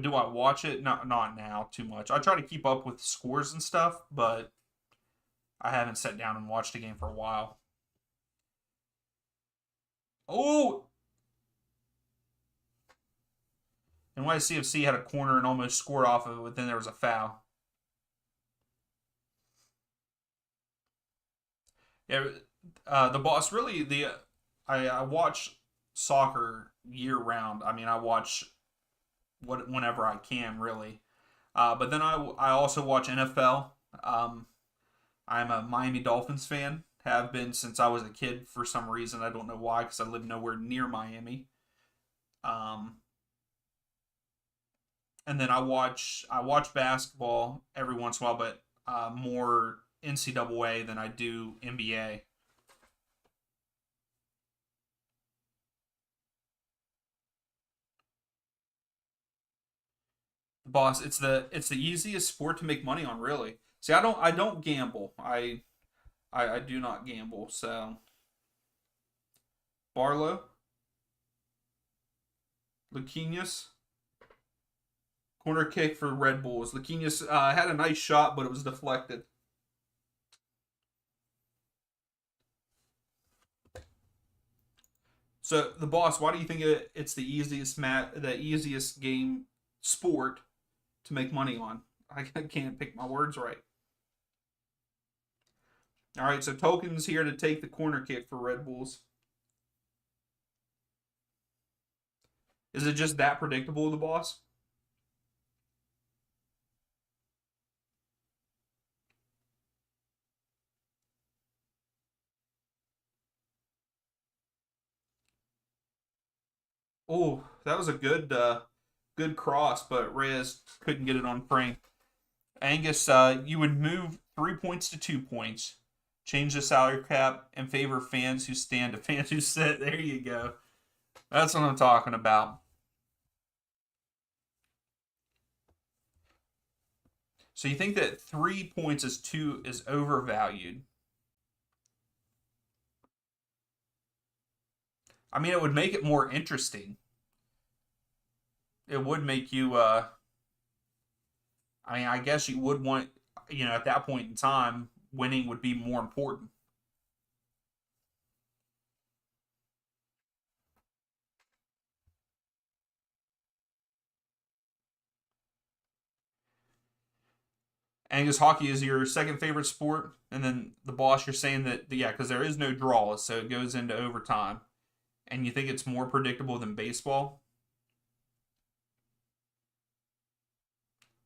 do I watch it? Not now too much. I try to keep up with scores and stuff, but I haven't sat down and watched a game for a while. Oh, NYCFC had a corner and almost scored off of it, but then there was a foul. Yeah, the boss really I watch soccer year round. I mean, I watch whenever I can really. But then I also watch NFL. I'm a Miami Dolphins fan. Have been since I was a kid for some reason. I don't know why because I live nowhere near Miami. Um, and then I watch basketball every once in a while, but more NCAA than I do NBA. Boss, it's the easiest sport to make money on, really. See, I don't gamble. I do not gamble. So Barlow, Luquinhas, corner kick for Red Bulls. Luquinhas had a nice shot, but it was deflected. So the boss, why do you think it's the easiest game sport to make money on? I can't pick my words right. All right, so Token's here to take the corner kick for Red Bulls. Is it just that predictable, the boss? Oh, that was a good cross, but Reyes couldn't get it on frame. Angus, you would move 3 points to 2 points, change the salary cap, and favor fans who stand to fans who sit. There you go. That's what I'm talking about. So you think that 3 points is overvalued? I mean, it would make it more interesting. it would make you. I mean, I guess you would want, at that point in time, winning would be more important. Angus, hockey is your second favorite sport, and then the boss, you're saying that yeah, because there is no draw, so it goes into overtime, and you think it's more predictable than baseball.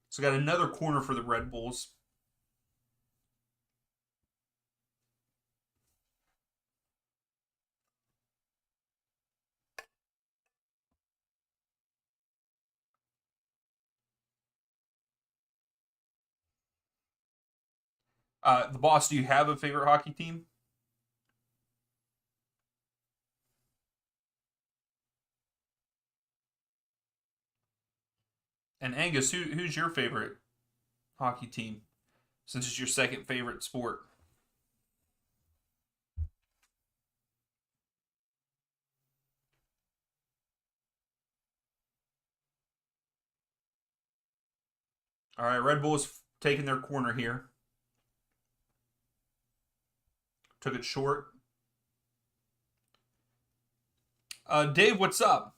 So got another corner for the Red Bulls. The boss, do you have a favorite hockey team? And Angus, who's your favorite hockey team? Since it's your second favorite sport. All right, Red Bulls taking their corner here. Took it short. Dave, what's up?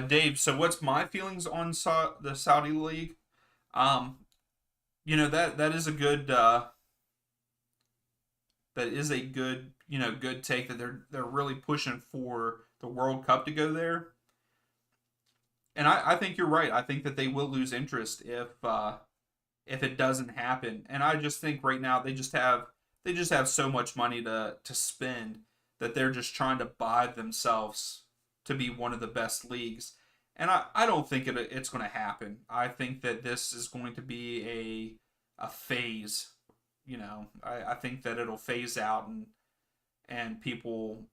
Dave, so what's my feelings on the Saudi League? Um, that is a good good take that they're really pushing for the World Cup to go there. And I think you're right. I think that they will lose interest if it doesn't happen. And I just think right now they just have so much money to spend that they're just trying to buy themselves to be one of the best leagues. And I don't think it's going to happen. I think that this is going to be a phase. I think that it'll phase out and people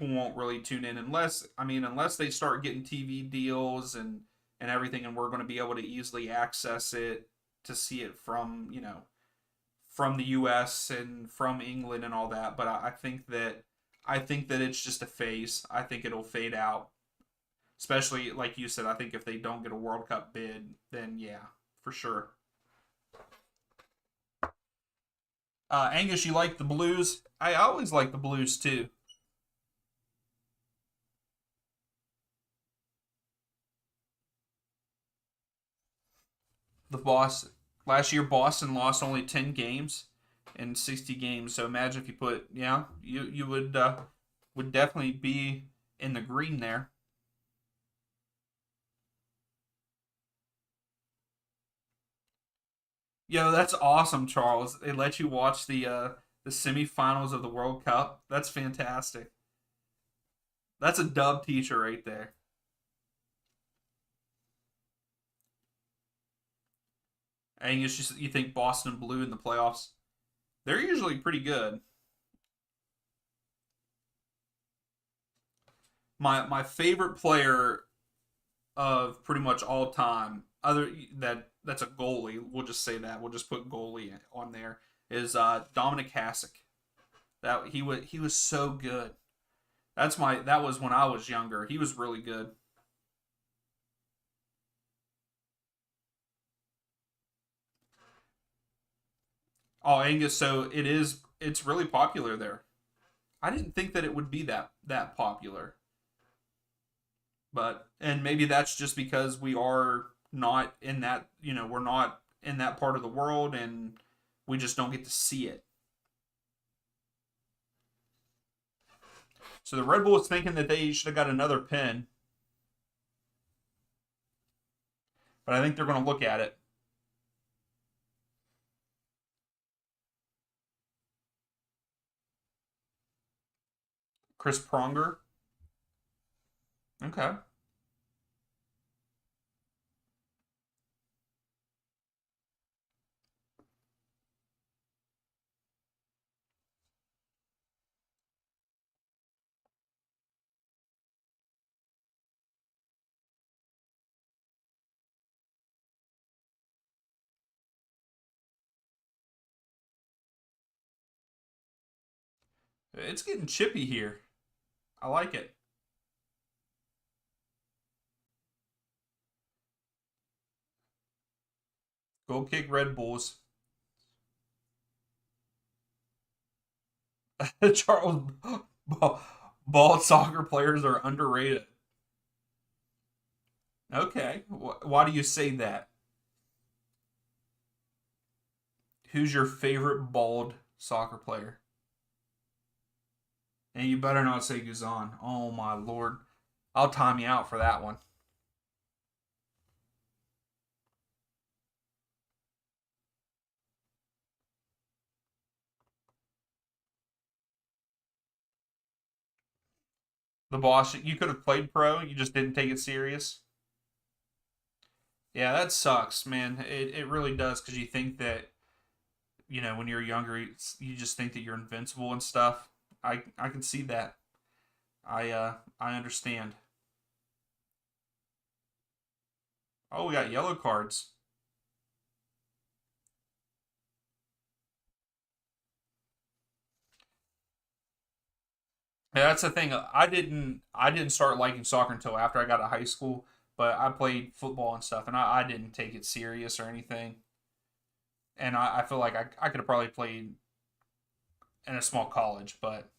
won't really tune in unless they start getting TV deals and everything, and we're going to be able to easily access it to see it from the U.S. and from England and all that. But I think that it's just a phase. I think it'll fade out, especially like you said. I think if they don't get a World Cup bid, then yeah, for sure. Angus, you like the Blues? I always like the Blues too. The boss last year, Boston lost only 10 games in 60 games. So imagine if you put yeah, you would definitely be in the green there. Yo, that's awesome, Charles. They let you watch the semifinals of the World Cup. That's fantastic. That's a dub teacher right there. And you think Boston Blue in the playoffs? They're usually pretty good. My favorite player of pretty much all time, other that's a goalie. We'll just say that. We'll just put goalie on there. Is Dominic Hasek. That he was so good. That was when I was younger. He was really good. Oh, Angus, so it's really popular there. I didn't think that it would be that popular. But and maybe that's just because we are not in that, we're not in that part of the world and we just don't get to see it. So the Red Bull is thinking that they should have got another pin, but I think they're going to look at it. Chris Pronger. Okay. It's getting chippy here. I like it. Go kick Red Bulls. Charles, bald soccer players are underrated. Okay. Why do you say that? Who's your favorite bald soccer player? And you better not say Guzan. Oh my lord. I'll time you out for that one. The boss, you could have played pro, you just didn't take it serious. Yeah, that sucks, man. It really does because you think that, when you're younger, you just think that you're invincible and stuff. I can see that. I understand. Oh, we got yellow cards. Yeah, that's the thing. I didn't start liking soccer until after I got to high school, but I played football and stuff, and I didn't take it serious or anything. And I feel like I could have probably played in a small college, but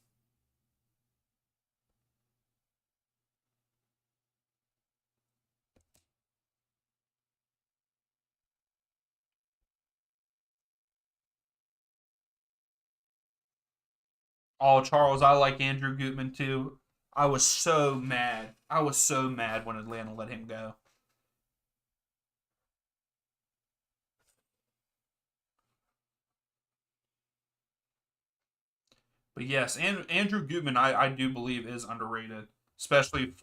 oh, Charles, I like Andrew Gutman too. I was so mad. I was so mad when Atlanta let him go. But yes, and Andrew Gutman, I do believe is underrated, especially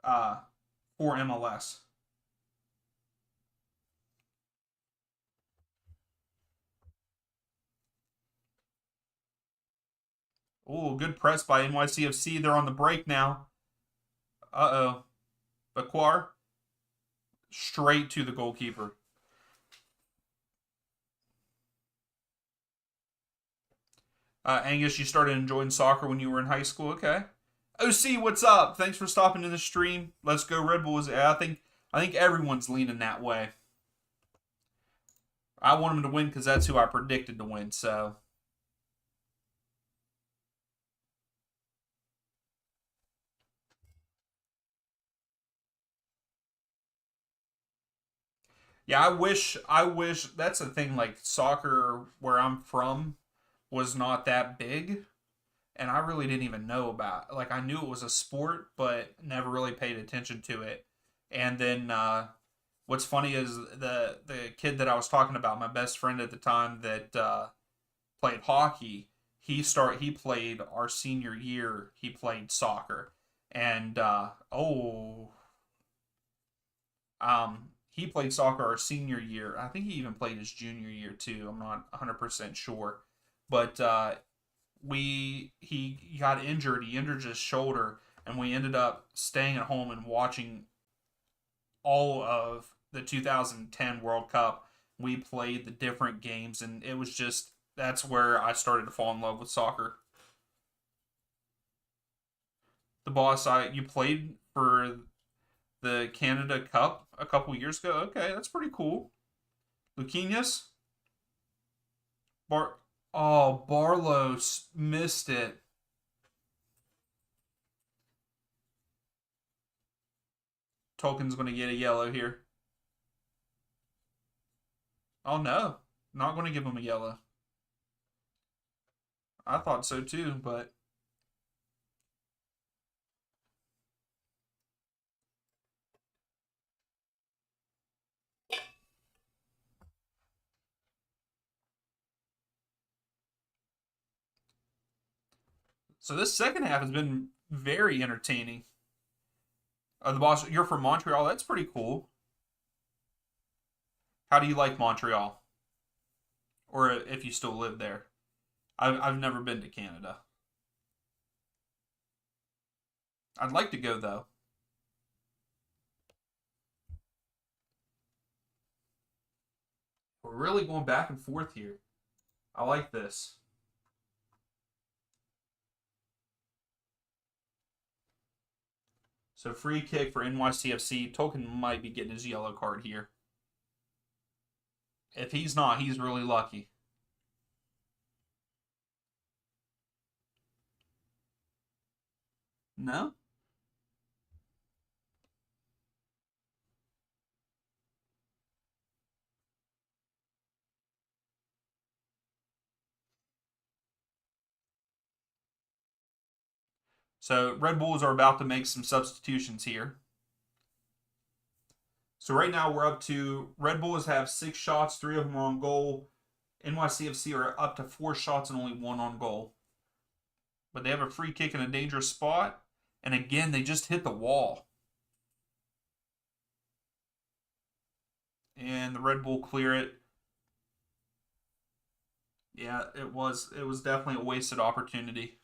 uh for MLS. Oh, good press by NYCFC. They're on the break now. Uh oh, Baquar straight to the goalkeeper. Angus, you started enjoying soccer when you were in high school. Okay. OC, what's up? Thanks for stopping in the stream. Let's go Red Bulls. Yeah, I think everyone's leaning that way. I want them to win because that's who I predicted to win. So yeah, I wish that's the thing. Like soccer, where I'm from, was not that big, and I really didn't even know about. Like I knew it was a sport, but never really paid attention to it. And then what's funny is the kid that I was talking about, my best friend at the time that played hockey. He played our senior year. He played soccer, and he played soccer our senior year. I think he even played his junior year too. I'm not 100% sure, but he got injured. He injured his shoulder, and we ended up staying at home and watching all of the 2010 World Cup. We played the different games, and it was just that's where I started to fall in love with soccer. The boss, you played for the Canada Cup a couple years ago. Okay, that's pretty cool. Luquinhas, Bar, oh Barlow missed it. Tolkien's going to get a yellow here. Oh no, not going to give him a yellow. I thought so too, but so this second half has been very entertaining. The boss, you're from Montreal. That's pretty cool. How do you like Montreal, or if you still live there? I've never been to Canada. I'd like to go though. We're really going back and forth here. I like this. So free kick for NYCFC. Tolkien might be getting his yellow card here. If he's not, he's really lucky. No? So Red Bulls are about to make some substitutions here. So right now we're up to Red Bulls have 6 shots, 3 of them are on goal. NYCFC are up to 4 shots and only 1 on goal. But they have a free kick in a dangerous spot. And again, they just hit the wall. And the Red Bull clear it. Yeah, it was definitely a wasted opportunity.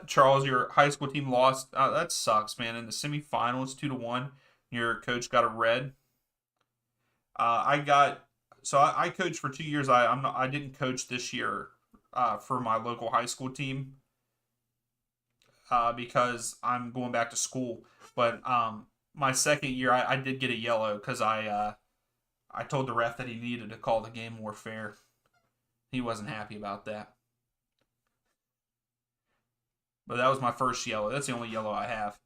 Charles, your high school team lost. That sucks, man. In the semifinals, 2-1, your coach got a red. I got I coached for 2 years. I didn't coach this year for my local high school team because I'm going back to school. But my second year, I did get a yellow because I told the ref that he needed to call the game more fair. He wasn't happy about that. But that was my first yellow. That's the only yellow I have.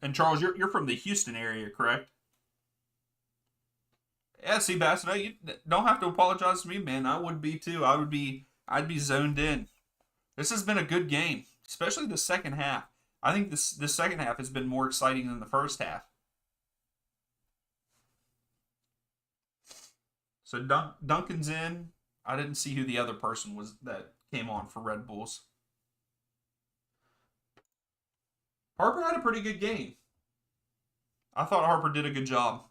And Charles, you're from the Houston area, correct? Yeah, see, Bass, no, you don't have to apologize to me, man. I would be too. I'd be zoned in. This has been a good game, especially the second half. I think this second half has been more exciting than the first half. So Duncan's in. I didn't see who the other person was that came on for Red Bulls. Harper had a pretty good game. I thought Harper did a good job.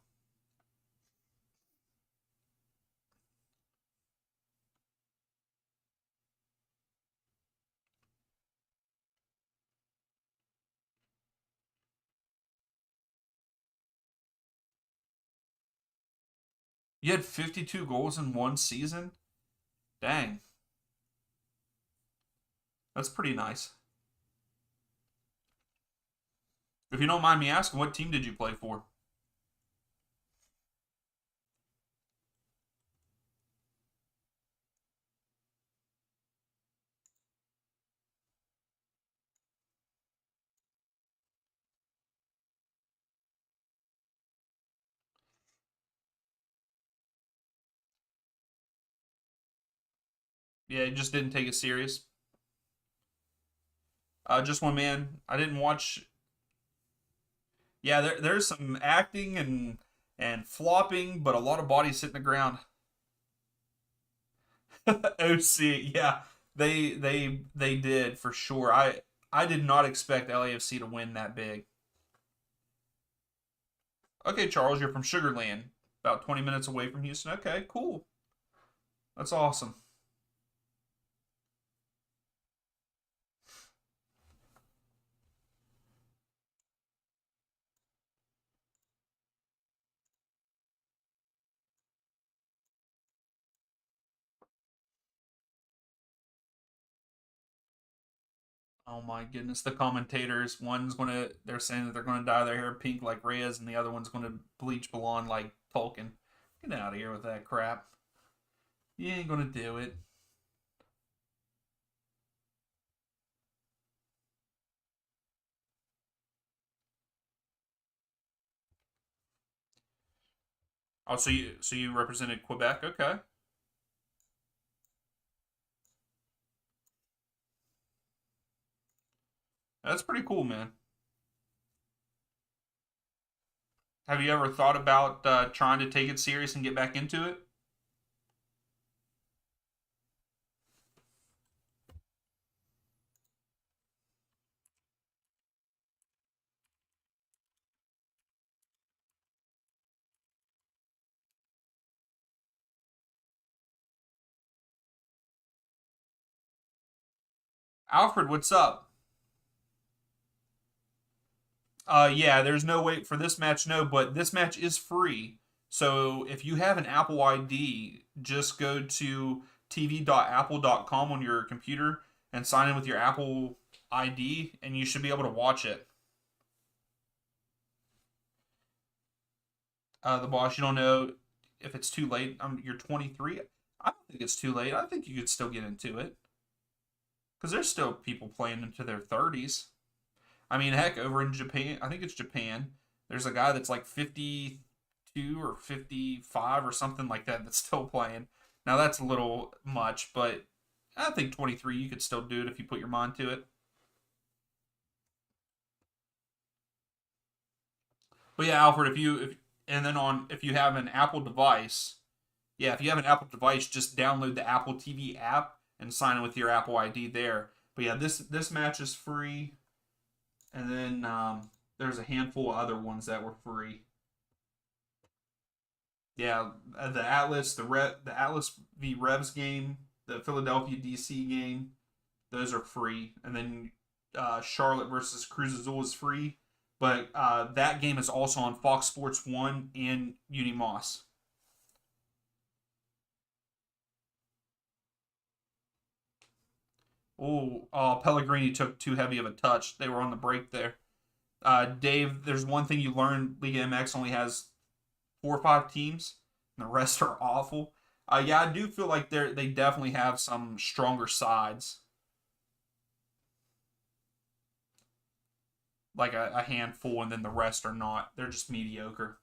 You had 52 goals in one season? Dang, that's pretty nice. If you don't mind me asking, what team did you play for? Yeah, you just didn't take it serious. Just one man. I didn't watch. Yeah, there's some acting and flopping, but a lot of bodies hitting the ground. OC, yeah, they did for sure. I did not expect LAFC to win that big. Okay, Charles, you're from Sugarland, about 20 minutes away from Houston. Okay, cool. That's awesome. Oh my goodness, the commentators. They're saying that they're gonna dye their hair pink like Reyes, and the other one's gonna bleach blonde like Tolkien. Get out of here with that crap. You ain't gonna do it. Oh, so you represented Quebec? Okay, that's pretty cool, man. Have you ever thought about trying to take it serious and get back into it? Alfred, what's up? Yeah, there's no wait for this match, no, but this match is free. So if you have an Apple ID, just go to tv.apple.com on your computer and sign in with your Apple ID, and you should be able to watch it. The boss, you don't know if it's too late. You're 23. I don't think it's too late. I think you could still get into it because there's still people playing into their 30s. I mean, heck, over in Japan, I think it's Japan. There's a guy that's like 52 or 55 or something like that that's still playing. Now that's a little much, but I think 23 you could still do it if you put your mind to it. But yeah, Alfred, if and then on if you have an Apple device, yeah, if you have an Apple device, just download the Apple TV app and sign in with your Apple ID there. But yeah, this match is free, and then there's a handful of other ones that were free. Yeah, the the Atlas v Revs game, the Philadelphia DC game, those are free, and then Charlotte versus Cruz Azul is free. But that game is also on Fox Sports One and Unimoss. Oh, Pellegrini took too heavy of a touch. They were on the break there. Dave, there's one thing you learned: Liga MX only has 4 or 5 teams, and the rest are awful. Yeah, I do feel like they definitely have some stronger sides, like a handful, and then the rest are not. They're just mediocre.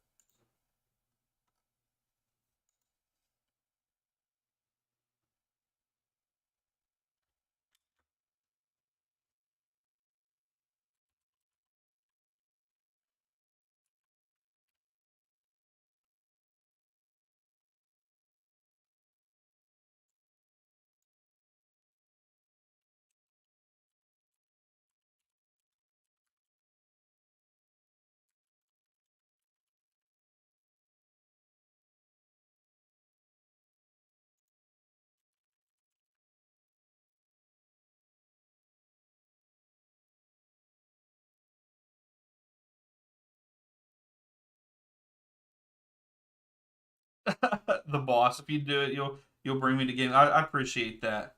The boss, if you do it, you'll bring me to game. I appreciate that.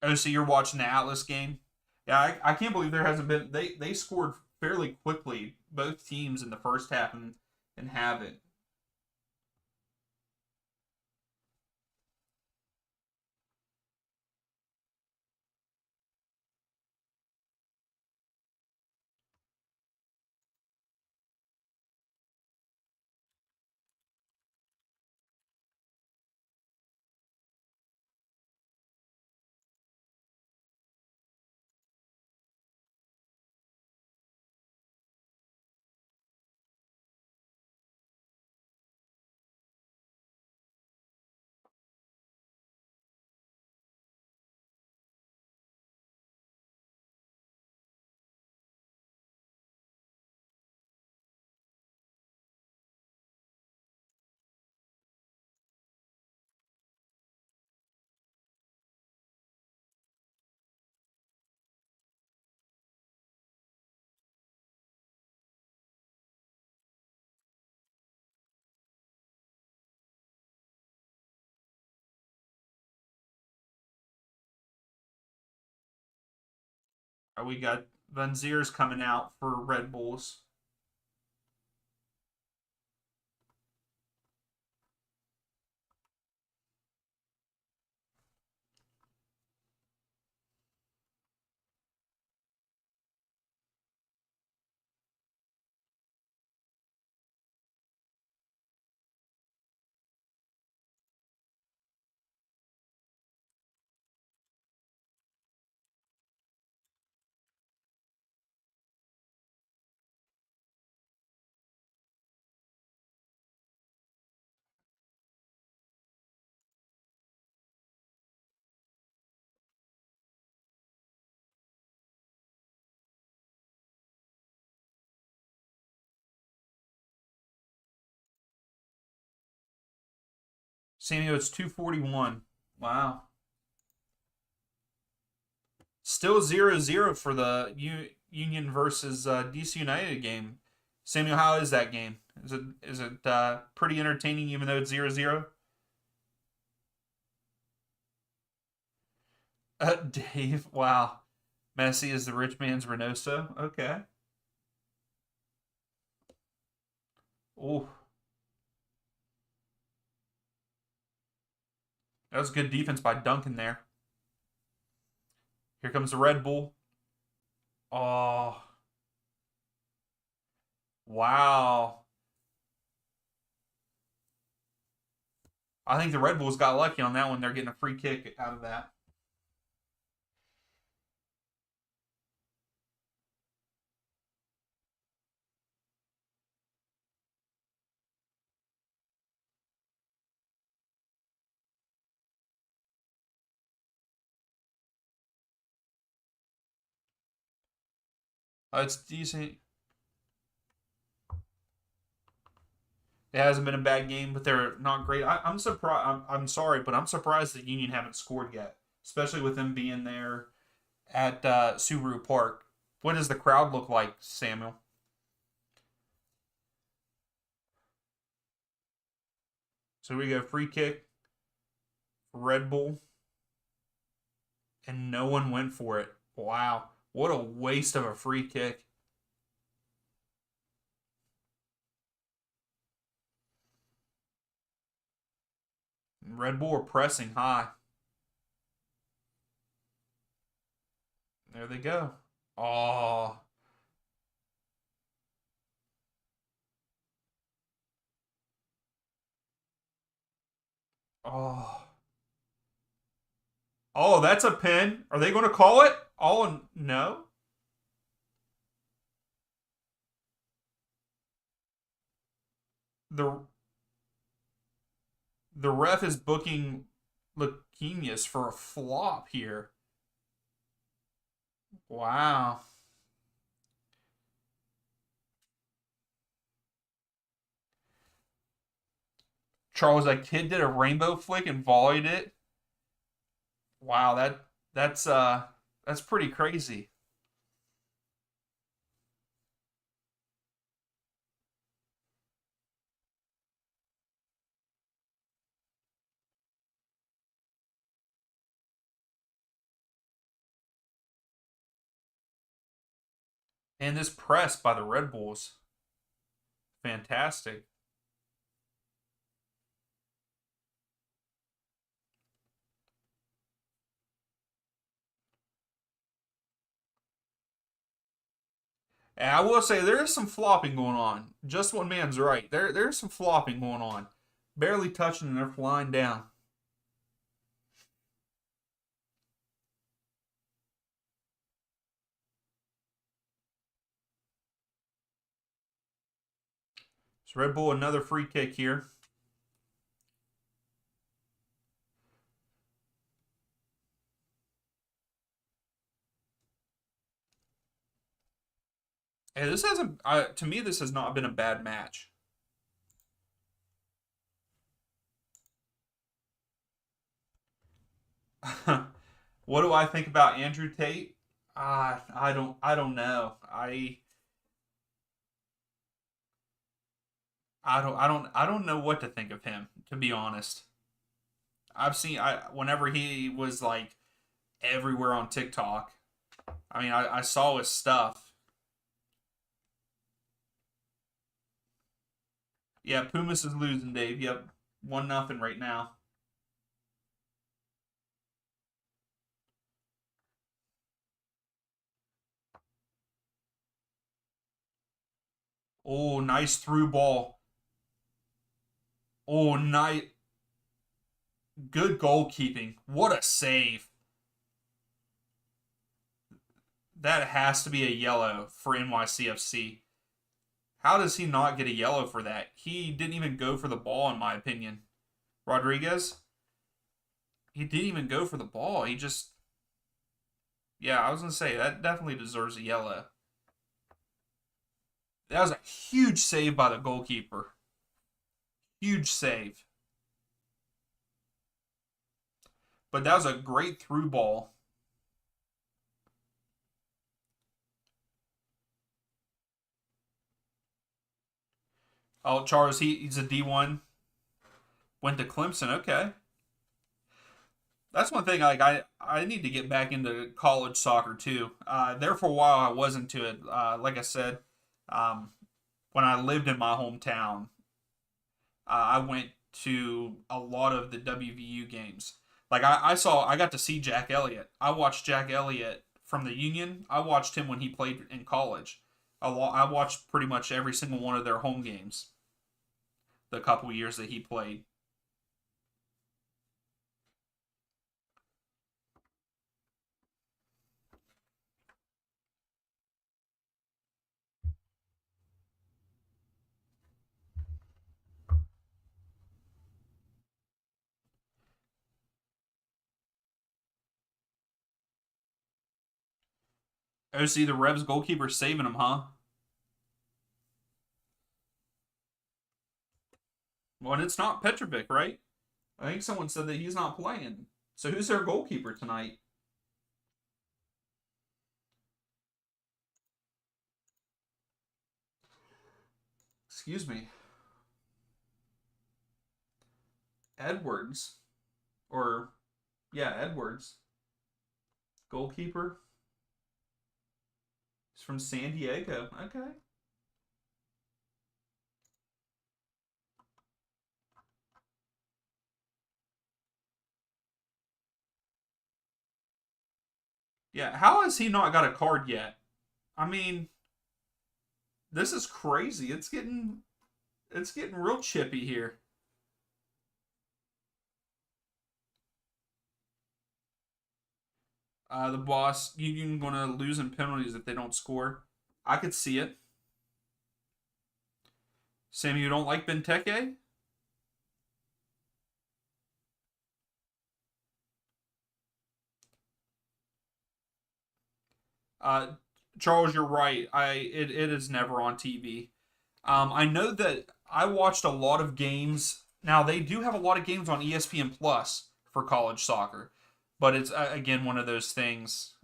Oh, so you're watching the Atlas game? Yeah, I can't believe there hasn't been. They scored fairly quickly, both teams in the first half, and have it. We got Van Ziers coming out for Red Bulls. Samuel, it's 241. Wow. Still 0-0 for the Union versus DC United game. Samuel, how is that game? Is it pretty entertaining even though it's 0-0? Dave, wow. Messi is the rich man's Reynoso. Okay. Oh, that was good defense by Duncan there. Here comes the Red Bull. Oh, wow. I think the Red Bulls got lucky on that one. They're getting a free kick out of that. It's decent. It hasn't been a bad game, but they're not great. I'm surprised. I'm sorry, but I'm surprised the Union haven't scored yet, especially with them being there at Subaru Park. What does the crowd look like, Samuel? So we go free kick for Red Bull, and no one went for it. Wow, what a waste of a free kick. Red Bull are pressing high. There they go. Oh, oh, oh! That's a pin. Are they going to call it? Oh no! The the ref is booking Leukemius for a flop here. Wow. Charles, that kid did a rainbow flick and volleyed it. Wow, that's pretty crazy. And this press by the Red Bulls, fantastic. And I will say there is some flopping going on. Just one man's right. There's some flopping going on. Barely touching and they're flying down. So Red Bull another free kick here. Hey, this hasn't to me this has not been a bad match. What do I think about Andrew Tate? I don't know. I don't know what to think of him, to be honest. Whenever he was like everywhere on TikTok. I mean, I saw his stuff. Yeah, Pumas is losing, Dave. Yep. 1-0 right now. Oh, nice through ball. Oh, nice. Good goalkeeping. What a save. That has to be a yellow for NYCFC. How does he not get a yellow for that? He didn't even go for the ball, in my opinion. Rodriguez, he didn't even go for the ball. He just, yeah, I was going to say, that definitely deserves a yellow. That was a huge save by the goalkeeper. Huge save. But that was a great through ball. Oh, Charles, he's a D1. Went to Clemson. Okay. That's one thing. Like I need to get back into college soccer too. There for a while I was into it. Like I said, um, when I lived in my hometown, I went to a lot of the WVU games. Like I got to see Jack Elliott. I watched Jack Elliott from the Union. I watched him when he played in college. I watched pretty much every single one of their home games. The couple years that he played. Oh, see the Revs goalkeeper saving him, huh? Well, and it's not Petrovic, right? I think someone said that he's not playing. So who's their goalkeeper tonight? Excuse me. Edwards. Or, yeah, Edwards. Goalkeeper. He's from San Diego. Okay. Yeah, how has he not got a card yet? I mean, this is crazy. It's getting real chippy here. The boss Union gonna lose in penalties if they don't score. I could see it. Sammy, you don't like Benteke? Uh, Charles, you're right. It is never on TV. I know that I watched a lot of games. Now they do have a lot of games on ESPN Plus for college soccer, but it's again one of those things.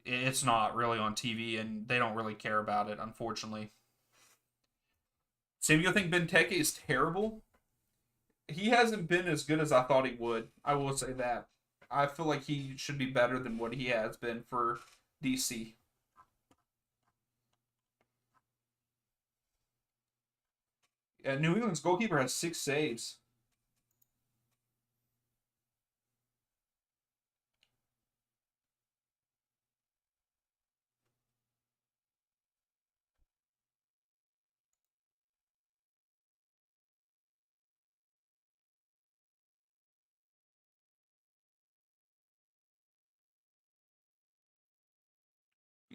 It's not really on TV, and they don't really care about it, unfortunately. Sam, you think Benteke is terrible? He hasn't been as good as I thought he would. I will say that. I feel like he should be better than what he has been for DC. New England's goalkeeper has 6 saves.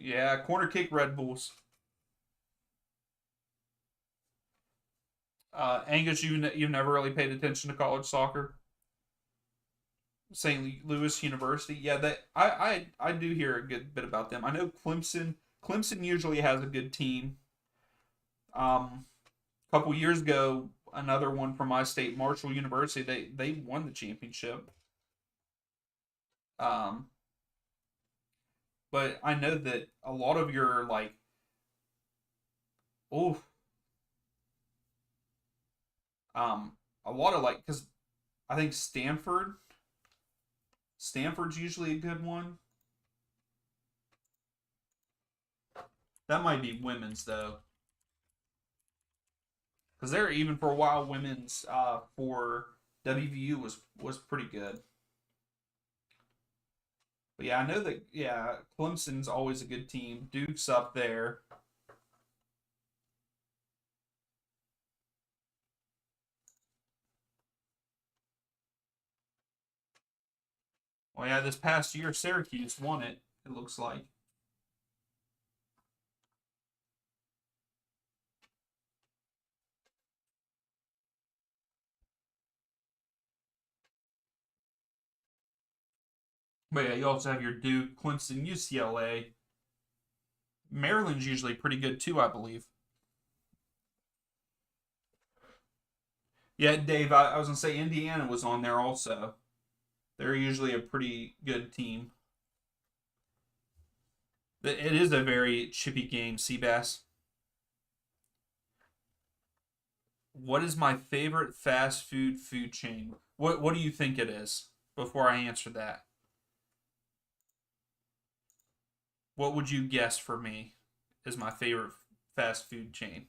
Yeah, corner kick Red Bulls. Angus, you've never really paid attention to college soccer. St. Louis University. Yeah, that I do hear a good bit about them. I know Clemson. Clemson usually has a good team. A couple years ago, another one from my state, Marshall University. They won the championship. Um, but I know that a lot of your like, oh, a lot of like, because I think Stanford's usually a good one. That might be women's though, because they're even for a while women's for WVU was pretty good. But yeah, I know that yeah, Clemson's always a good team. Duke's up there. Well, yeah, this past year Syracuse won it. It looks like. But yeah, you also have your Duke, Clemson, UCLA. Maryland's usually pretty good too, I believe. Yeah, Dave, I was gonna say Indiana was on there also. They're usually a pretty good team. It is a very chippy game, Seabass. What is my favorite fast food chain? What do you think it is? Before I answer that, what would you guess for me is my favorite fast food chain?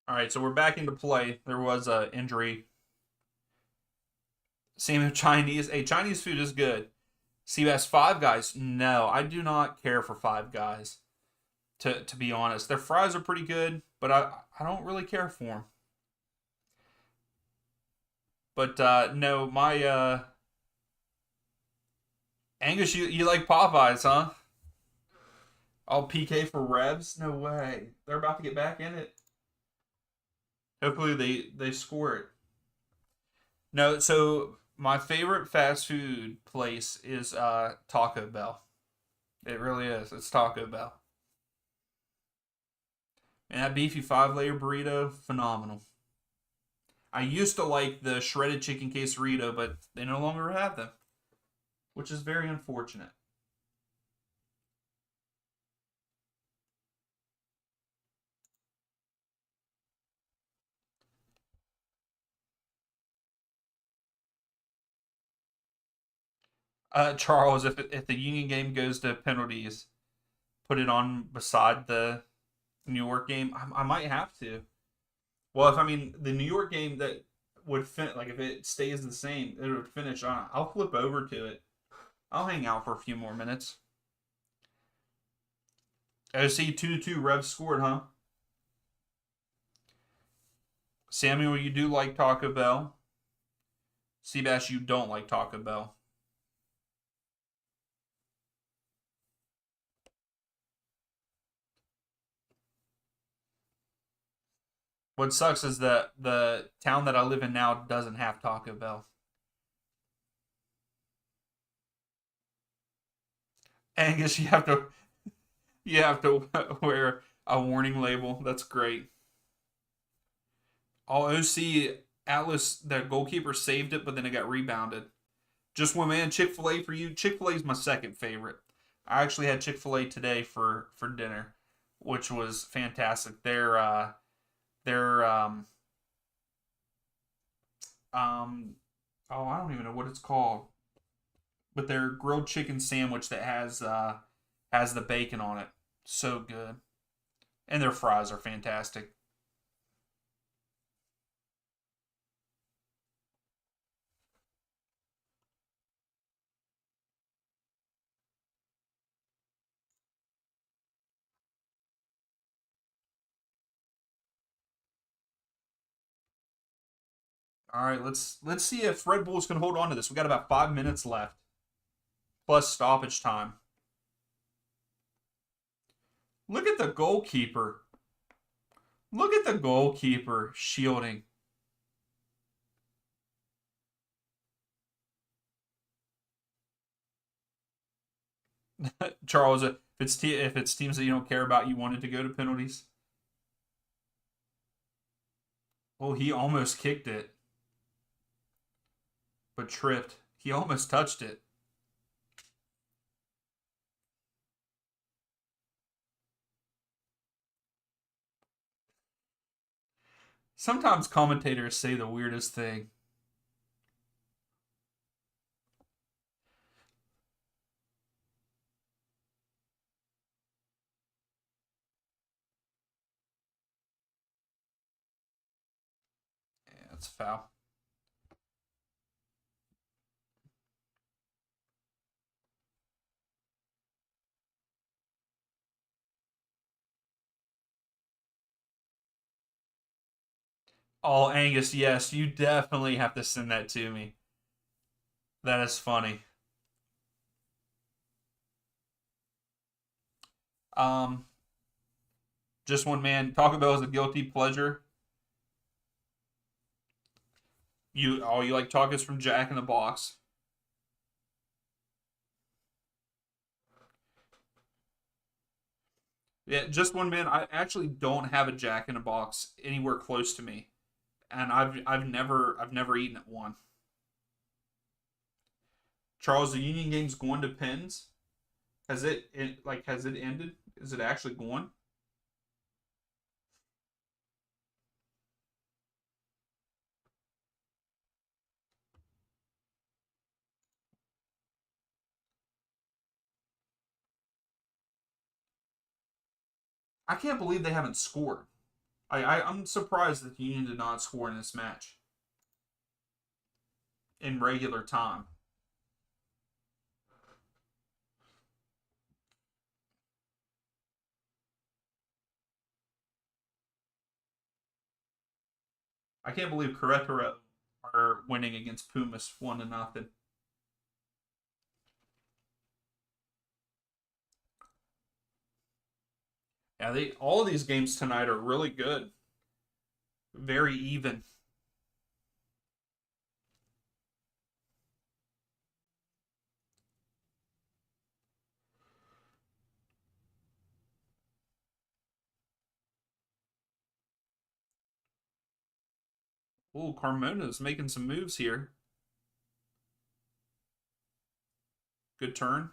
All right, so we're back into play. There was a injury. Same with Chinese. Hey, Chinese food is good. Seabass Five Guys. No, I do not care for Five Guys. To be honest, their fries are pretty good, but I don't really care for them. But no, my Angus, you like Popeyes, huh? All PK for Revs? No way. They're about to get back in it. Hopefully they score it. No, so my favorite fast food place is Taco Bell. It really is. It's Taco Bell. And that beefy 5 layer burrito, phenomenal. I used to like the shredded chicken quesarito, but they no longer have them, which is very unfortunate. Charles, if the Union game goes to penalties, put it on beside the New York game. I might have to. Well, if I mean the New York game that would fin like if it stays the same, it would finish on. I'll flip over to it. I'll hang out for a few more minutes. I see 2-2 Rev scored, huh? Samuel, you do like Taco Bell. Seabass, you don't like Taco Bell. What sucks is that the town that I live in now doesn't have Taco Bell. Angus, you have to wear a warning label. That's great. All OC Atlas, the goalkeeper saved it, but then it got rebounded. Just one man, Chick Fil A for you. Chick Fil A is my second favorite. I actually had Chick Fil A today for dinner, which was fantastic. Their um oh, I don't even know what it's called, but their grilled chicken sandwich that has the bacon on it, so good, and their fries are fantastic. All right, let's see if Red Bulls can hold on to this. We got about 5 minutes left, plus stoppage time. Look at the goalkeeper. Look at the goalkeeper shielding. Charles, if it's teams that you don't care about, you wanted to go to penalties. Well, he almost kicked it, but tripped. He almost touched it. Sometimes commentators say the weirdest thing. Yeah, it's foul. Oh, Angus, yes, you definitely have to send that to me. That is funny. Um, Just one man. Taco Bell is a guilty pleasure. You like tacos from Jack in the Box. Yeah, just one man. I actually don't have a Jack in the Box anywhere close to me, and I've never eaten at one. Charles, the Union game's going to Pens. Has it ended? Is it actually going? I can't believe they haven't scored. I'm surprised that the Union did not score in this match in regular time. I can't believe Querétaro are winning against Pumas 1-0. Yeah, they all of these games tonight are really good, very even. Oh, Carmona's making some moves here. Good turn.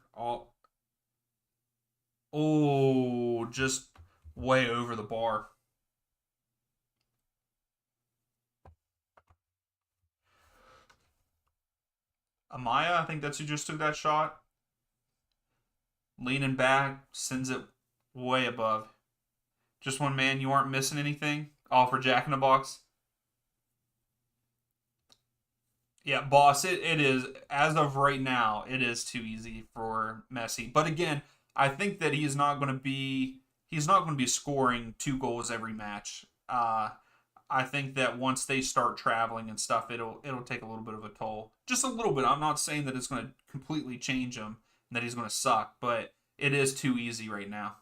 Just way over the bar. Amaya, I think that's who just took that shot. Leaning back, sends it way above. Just one man, you aren't missing anything. All for Jack in the Box. Yeah, boss, it is, as of right now, it is too easy for Messi. But again, I think that he's not going to be scoring 2 goals every match. I think that once they start traveling and stuff, it'll take a little bit of a toll. Just a little bit. I'm not saying that it's going to completely change him and that he's going to suck, but it is too easy right now.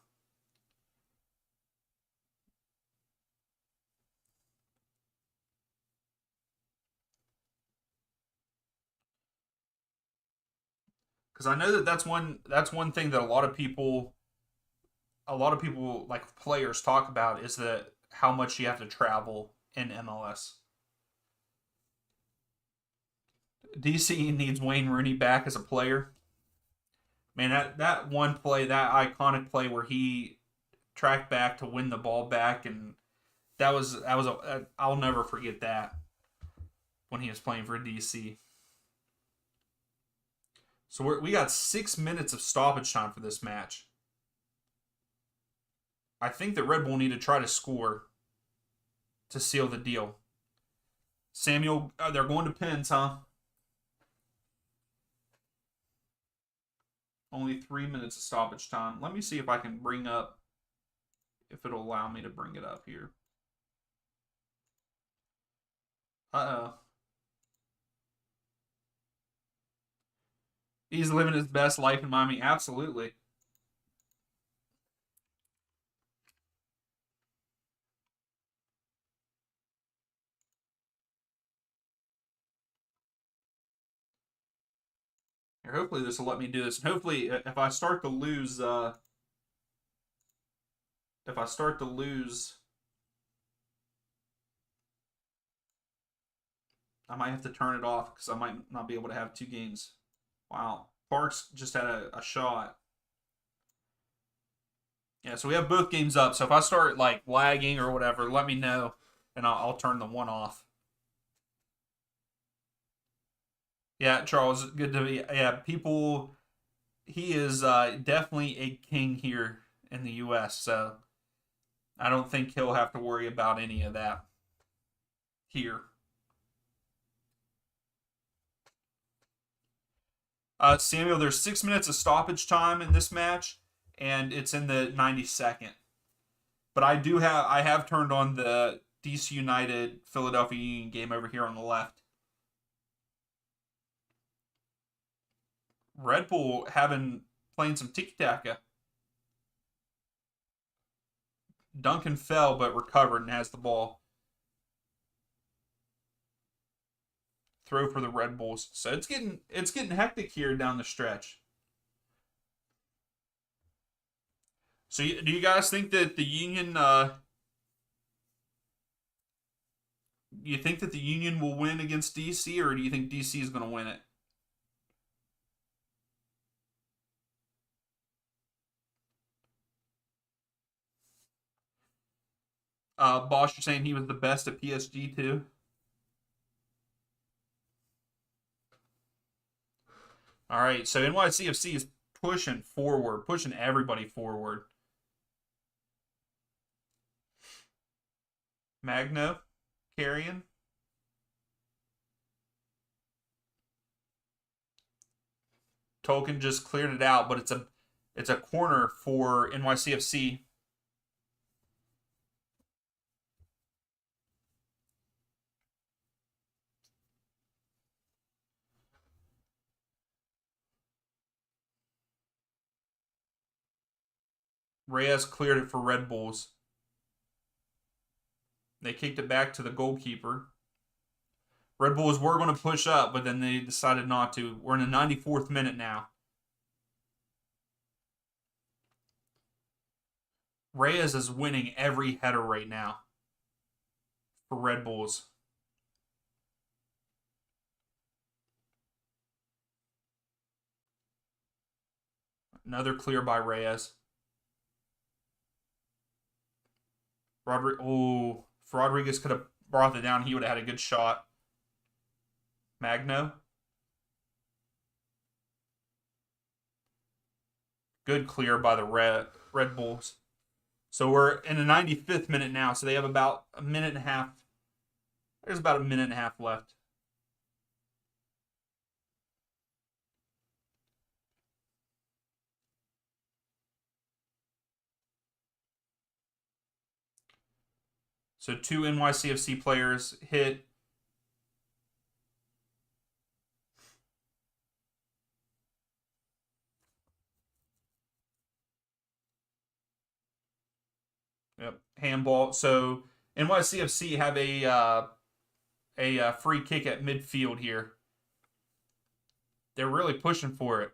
Because I know that that's one thing that a lot of people like players talk about is that how much you have to travel in MLS. DC needs Wayne Rooney back as a player. Man, that one play, that iconic play where he tracked back to win the ball back, and I'll never forget that when he was playing for DC. So we got 6 minutes of stoppage time for this match. I think that Red Bull need to try to score to seal the deal. Samuel, they're going to pins, huh? Only 3 minutes of stoppage time. Let me see if I can bring up, if it'll allow me to bring it up here. Uh oh. He's living his best life in Miami. Absolutely. Here, hopefully this will let me do this. And hopefully, if I start to lose, I might have to turn it off because I might not be able to have 2 games. Wow. Parks just had a shot. Yeah, so we have both games up. So if I start like lagging or whatever, let me know, and I'll turn the one off. Yeah, Charles, good to be. Yeah, people. He is definitely a king here in the U.S. So I don't think he'll have to worry about any of that here. Samuel, there's 6 minutes of stoppage time in this match, and it's in the 92nd. But I have turned on the DC United Philadelphia Union game over here on the left. Red Bull having playing some tiki taka. Duncan fell but recovered and has the ball. Throw for the Red Bulls. So it's getting hectic here down the stretch. So do you guys think that the Union you think that the Union will win against DC, or do you think DC is going to win it? Boss, you're saying he was the best at PSG too? All right, so NYCFC is pushing forward, pushing everybody forward. Magno carrying. Tolkien just cleared it out, but it's a corner for NYCFC. Reyes cleared it for Red Bulls. They kicked it back to the goalkeeper. Red Bulls were going to push up, but then they decided not to. We're in the 94th minute now. Reyes is winning every header right now for Red Bulls. Another clear by Reyes. Rodriguez could have brought it down. He would have had a good shot. Magno. Good clear by the Red Bulls. So we're in the 95th minute now. So they have about a minute and a half. There's about a minute and a half left. So two NYCFC players hit. Yep, handball. So NYCFC have a free kick at midfield here. They're really pushing for it.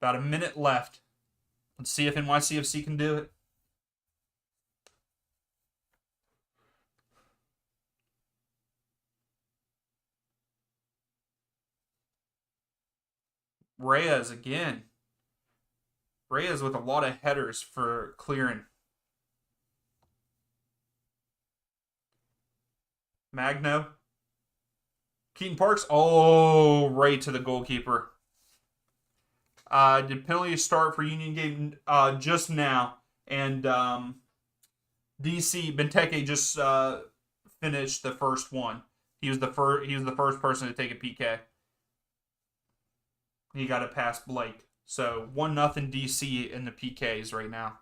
About a minute left. Let's see if NYCFC can do it. Reyes again. Reyes with a lot of headers for clearing. Magno. Keaton Parks. Oh, right to the goalkeeper. Did penalty start for Union game just now, and DC Benteke just finished the first one. He was the first person to take a PK. He got it past Blake. So 1-0 DC in the PKs right now.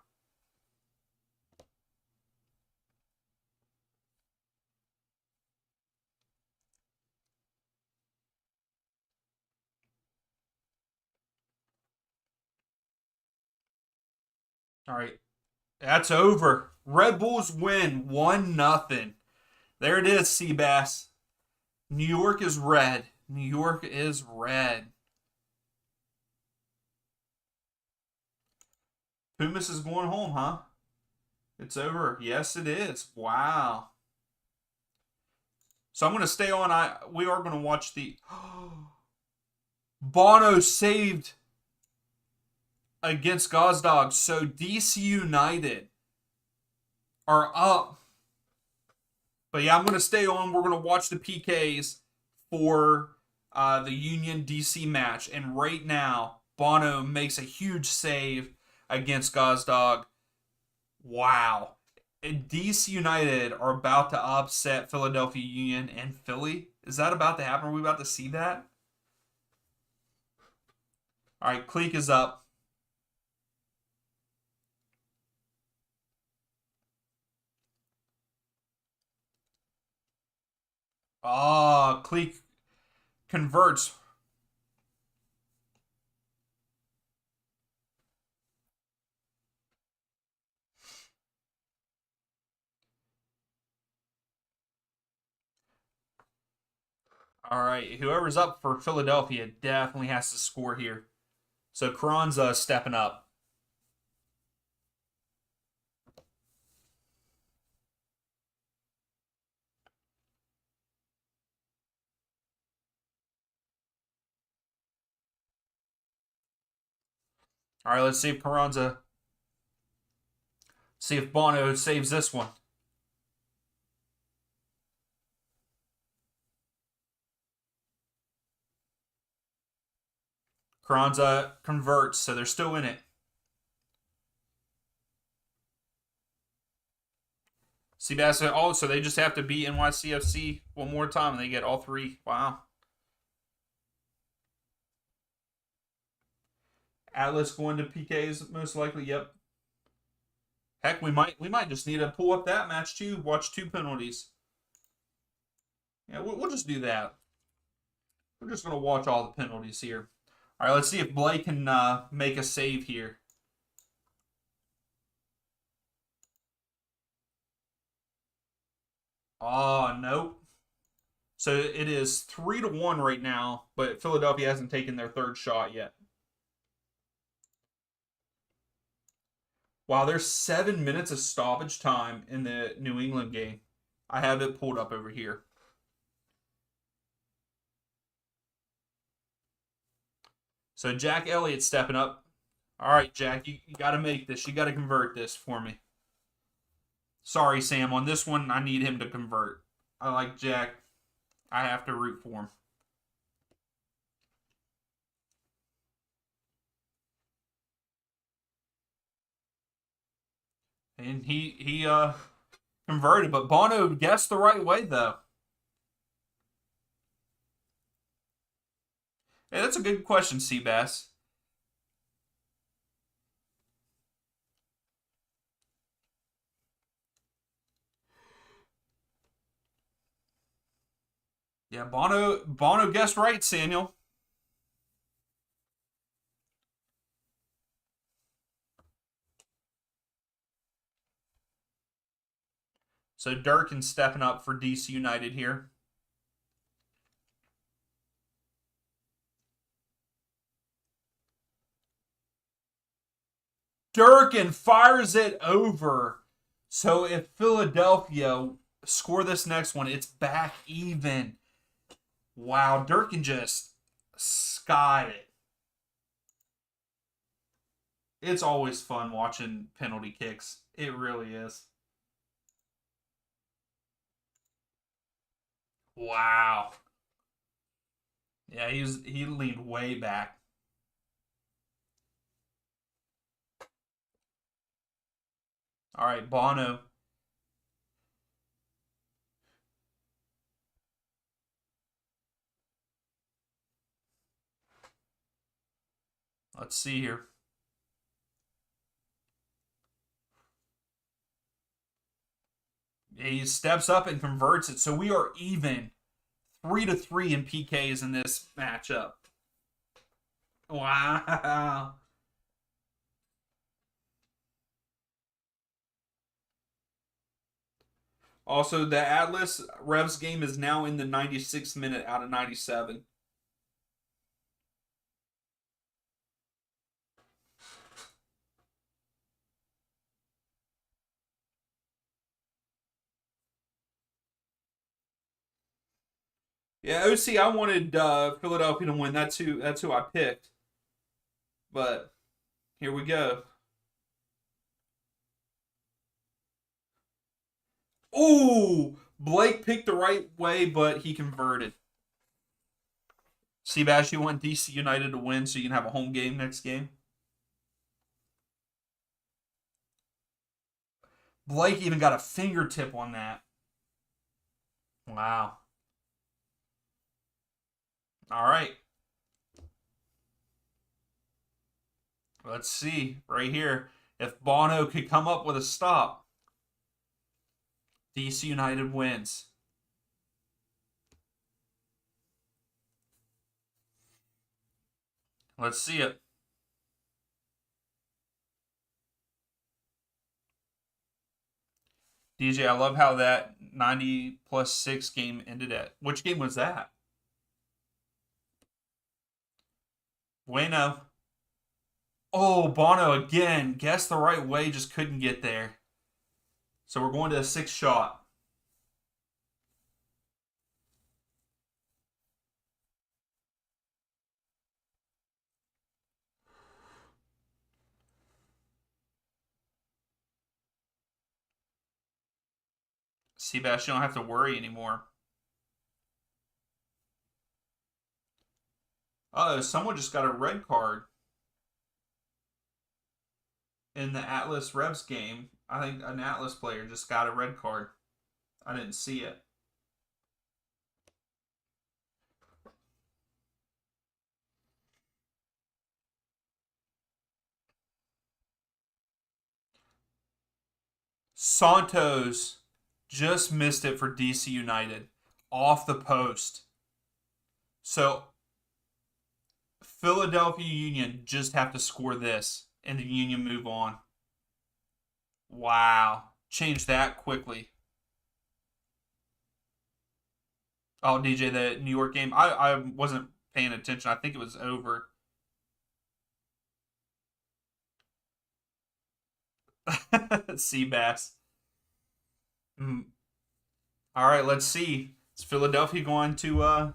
All right. That's over. Red Bulls win 1-0. There it is, Seabass. New York is red. New York is red. Pumas is going home, huh? It's over. Yes, it is. Wow. So I'm going to stay on. We are going to watch the Bono saved against Gazdag. So DC United are up. But yeah, I'm going to stay on. We're going to watch the PKs for the Union DC match. And right now, Bono makes a huge save against Gazdag. Wow. And DC United are about to upset Philadelphia Union and Philly. Is that about to happen? Are we about to see that? All right, Cleek is up. Cleek converts. All right, whoever's up for Philadelphia definitely has to score here. So Carranza stepping up. All right, let's see if Carranza, see if Bono saves this one. Carranza converts, so they're still in it. Seabass, oh, so they just have to beat NYCFC one more time and they get all three. Wow. Atlas going to PKs most likely. Yep. Heck, we might just need to pull up that match too. Watch two penalties. Yeah, we'll just do that. We're just gonna watch all the penalties here. All right, let's see if Blake can make a save here. Oh, nope. So it is 3-1 right now, but Philadelphia hasn't taken their third shot yet. Wow, there's 7 minutes of stoppage time in the New England game. I have it pulled up over here. So Jack Elliott stepping up. All right, Jack, you got to make this. You got to convert this for me. Sorry, Sam. On this one, I need him to convert. I like Jack. I have to root for him. And he converted, but Bono guessed the right way though. Hey, that's a good question, Seabass. Yeah, Bono guessed right, Samuel. So Durkin stepping up for DC United here. Durkin fires it over. So if Philadelphia score this next one, it's back even. Wow, Durkin just skied it. It's always fun watching penalty kicks. It really is. Wow. Yeah, he leaned way back. All right, Bono. Let's see here. He steps up and converts it. So we are even 3-3 in PKs in this matchup. Wow. Also, the Atlas Revs game is now in the 96th minute out of 97. Yeah, OC, I wanted Philadelphia to win. That's who I picked. But here we go. Ooh, Blake picked the right way, but he converted. Seabass, you want DC United to win so you can have a home game next game? Blake even got a fingertip on that. Wow. All right. Let's see right here if Bono could come up with a stop. DC United wins. Let's see it. DJ, I love how that 90+6 game ended at. Which game was that? Bueno. Oh, Bono again. Guessed the right way, just couldn't get there. So we're going to a 6 shot. Seabass, you don't have to worry anymore. Oh, someone just got a red card in the Atlas Revs game. I think an Atlas player just got a red card. I didn't see it. Santos just missed it for DC United off the post. So Philadelphia Union just have to score this and the Union move on. Wow. Change that quickly. Oh, DJ, the New York game. I wasn't paying attention. I think it was over. Seabass. Mm. All right, let's see. Is Philadelphia going to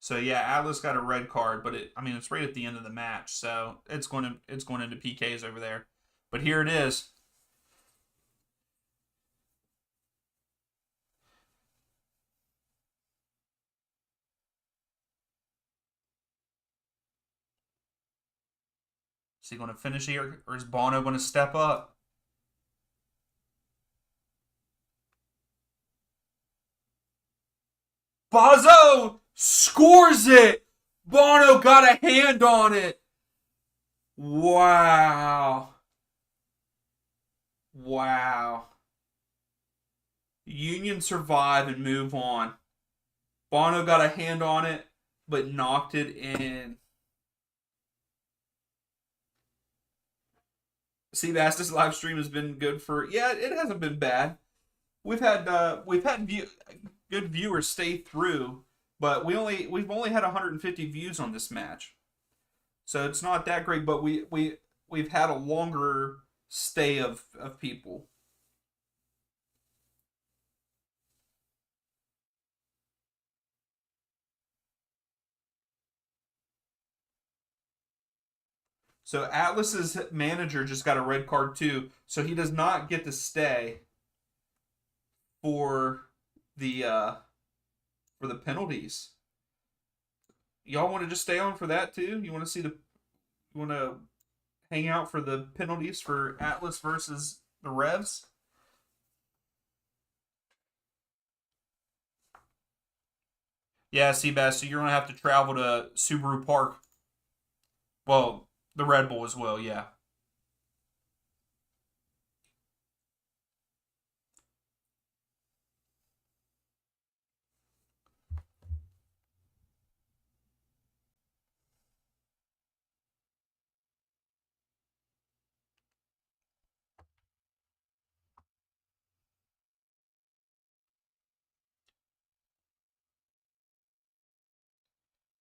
So yeah, Atlas got a red card, but it's right at the end of the match, so it's going into PKs over there. But here it is. Is he going to finish here, or is Bono going to step up? Bazo scores it. Bono got a hand on it. Wow. Wow. Union survive and move on. Bono got a hand on it, but knocked it in. Seabass, this live stream has been good for. Yeah, it hasn't been bad. We've had good viewers stay through, but we've only had 150 views on this match, so it's not that great. But we've had a longer stay of people. So Atlas's manager just got a red card too, so he does not get to stay for the uh for the penalties. Y'all want to just stay on for that too? You want to see the you want to hang out for the penalties for Atlas versus the Revs? Yeah, Seabass, so you're gonna have to travel to Subaru Park. Well, the Red Bull as well, yeah.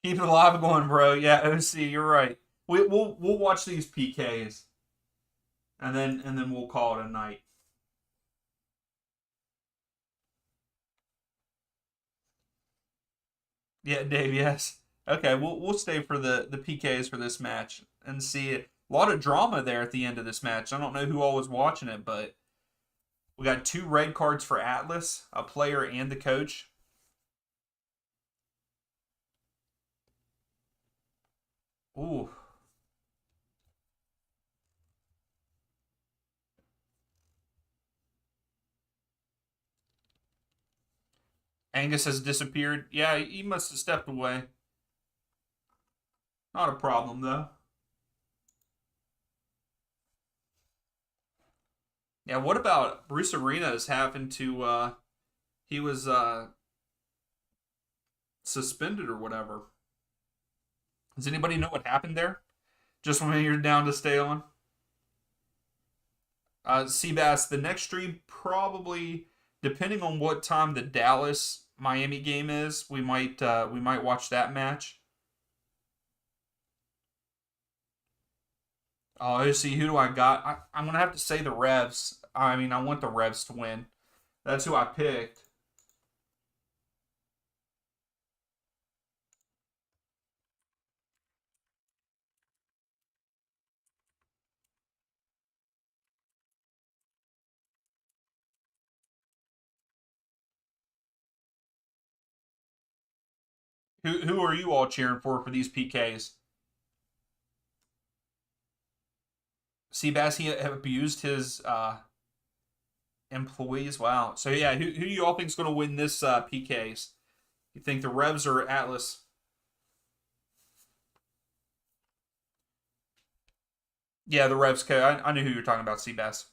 Keep it alive and going, bro. Yeah, OC, you're right. We'll watch these PKs and then we'll call it a night. Yeah, Dave. Yes. Okay, we'll stay for the PKs for this match and see it. A lot of drama there at the end of this match. I don't know who all was watching it, but we got two red cards for Atlas, a player and the coach. Ooh, Angus has disappeared. Yeah, he must have stepped away. Not a problem though. Yeah, what about Bruce Arenas having to he was suspended or whatever. Does anybody know what happened there? Just when you're down to stay on. Seabass, the next stream probably, depending on what time the Dallas Miami game is, we might watch that match. Oh, let's see, who do I got? I'm gonna have to say the Revs. I mean, I want the Revs to win. That's who I picked. Who are you all cheering for these PKs? Seabass, he abused his employees. Wow. So yeah, who do you all think is going to win this PKs? You think the Revs or Atlas? Yeah, the Revs. I knew who you were talking about, Seabass.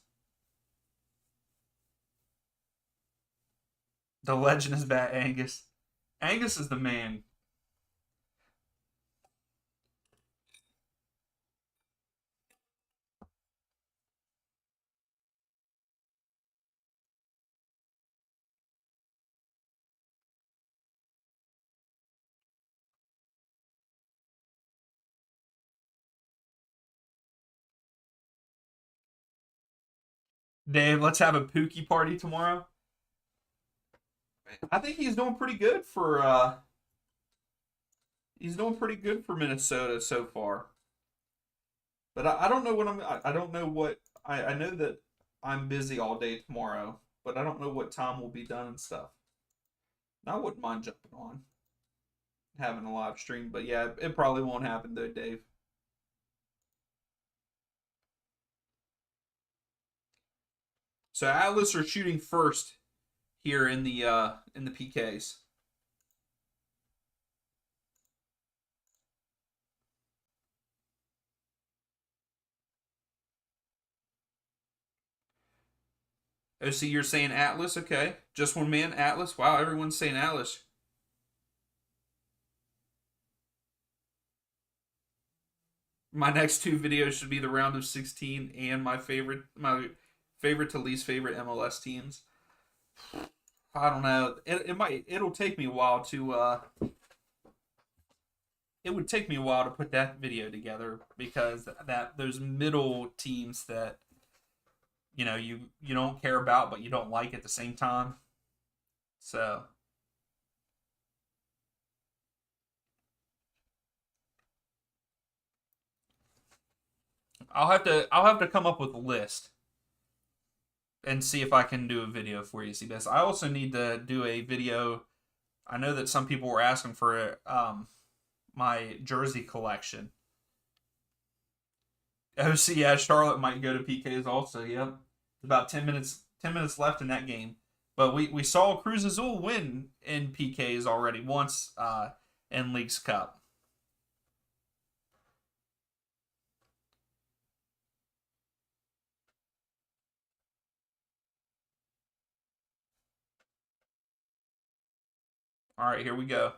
The legend is back, Angus. Angus is the man. Dave, let's have a Pookie party tomorrow. I think he's doing pretty good for Minnesota so far. But I don't know what I don't know what I know that I'm busy all day tomorrow, but I don't know what time will be done and stuff. I wouldn't mind jumping on having a live stream, but yeah, it probably won't happen though, Dave. So Atlas are shooting first here in the PKs. Oh, see, you're saying Atlas, okay? Just one man, Atlas. Wow, everyone's saying Atlas. My next two videos should be the round of 16 and my favorite to least favorite MLS teams. I don't know. It'll take me a while to it would take me a while to put that video together because that those middle teams that you don't care about but you don't like at the same time. So I'll have to come up with a list and see if I can do a video for you, CBS. I also need to do a video. I know that some people were asking for my jersey collection. Oh, see, yeah, Charlotte might go to PKs also. Yep, about 10 minutes left in that game. But we saw Cruz Azul win in PKs already once in Leagues Cup. All right, here we go.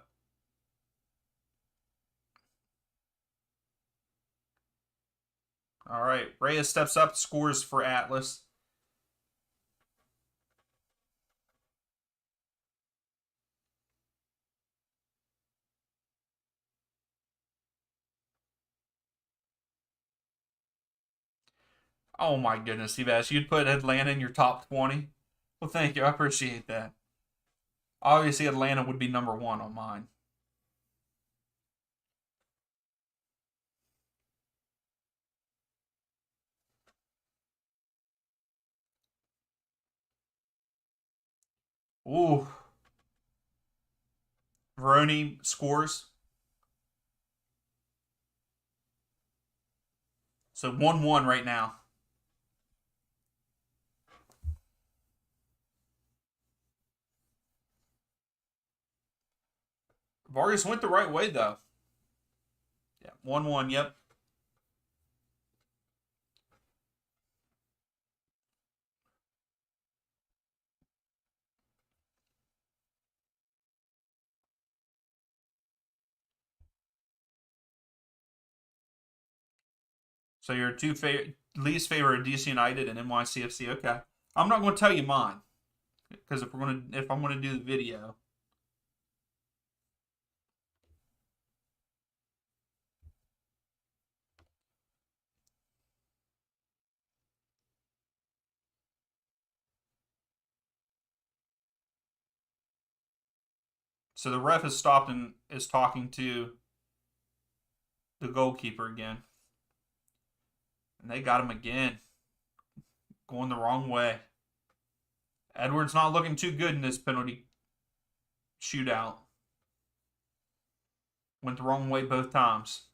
All right, Reyes steps up, scores for Atlas. Oh my goodness, Seabass, you'd put Atlanta in your top 20? Well, thank you. I appreciate that. Obviously, Atlanta would be number one on mine. Ooh, Veroni scores. So 1-1 right now. Vargas went the right way, though. Yeah, 1-1, yep. So your two least favorite are DC United and NYCFC. Okay, I'm not going to tell you mine because if I'm going to do the video. So the ref has stopped and is talking to the goalkeeper again. And they got him again. Going the wrong way. Edwards not looking too good in this penalty shootout. Went the wrong way both times.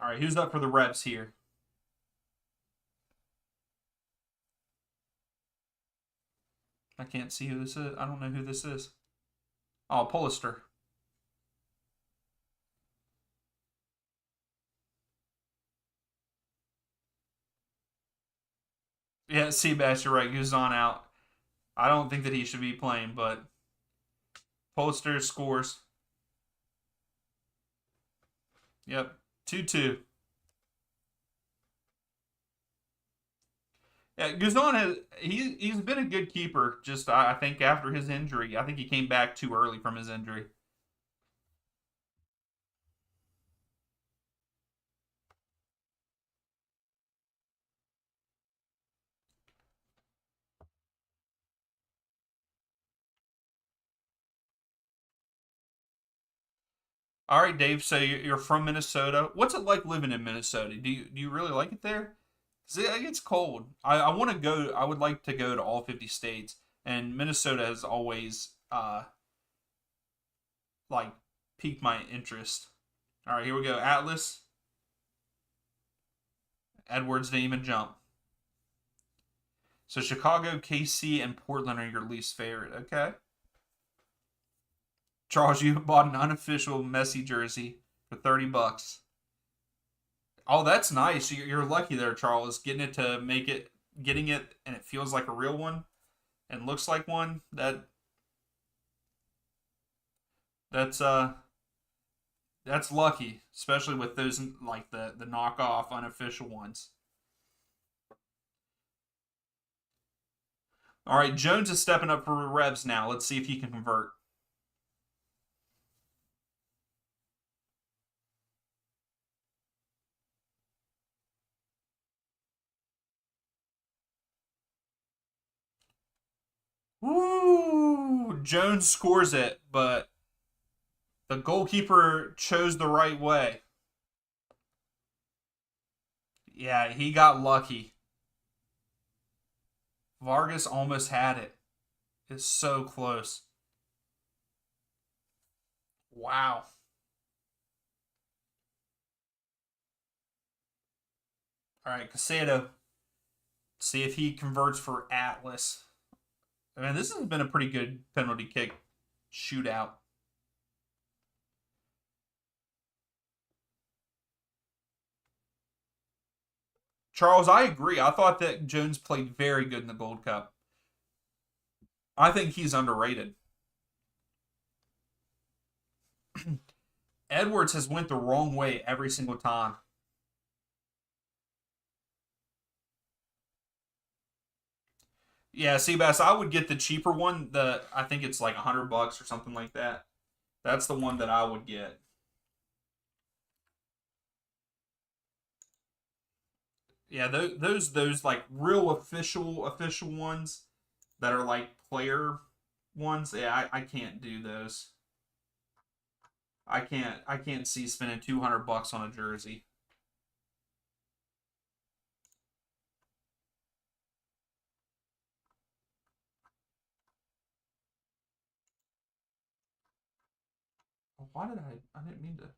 All right, who's up for the reps here? I can't see who this is. I don't know who this is. Oh, Pollister. Yeah, Seabass, you're right. Guzan out. I don't think that he should be playing, but Pollister scores. Yep, 2-2. Yeah, Guzan he's been a good keeper. Just I think after his injury, I think he came back too early from his injury. All right, Dave. So you're from Minnesota. What's it like living in Minnesota? Do you really like it there? 'Cause it gets cold. I want to go. I would like to go to all 50 states, and Minnesota has always like piqued my interest. All right, here we go. Atlas. Edwards didn't even jump. So Chicago, KC, and Portland are your least favorite. Okay. Charles, you bought an unofficial Messi jersey for $30. Oh, that's nice. You're lucky there, Charles. Getting it, and it feels like a real one, and looks like one. That's that's lucky, especially with those like the knockoff unofficial ones. All right, Jones is stepping up for revs now. Let's see if he can convert. Woo! Jones scores it, but the goalkeeper chose the right way. Yeah, he got lucky. Vargas almost had it. It's so close. Wow. All right, Casado. See if he converts for Atlas. I mean, this has been a pretty good penalty kick shootout. Charles, I agree. I thought that Jones played very good in the Gold Cup. I think he's underrated. Edwards has went the wrong way every single time. Yeah, Seabass, I would get the cheaper one. I think it's like $100 or something like that. That's the one that I would get. Yeah, those like real official ones that are like player ones. Yeah, I can't do those. I can't see spending $200 on a jersey. Why did I didn't mean to.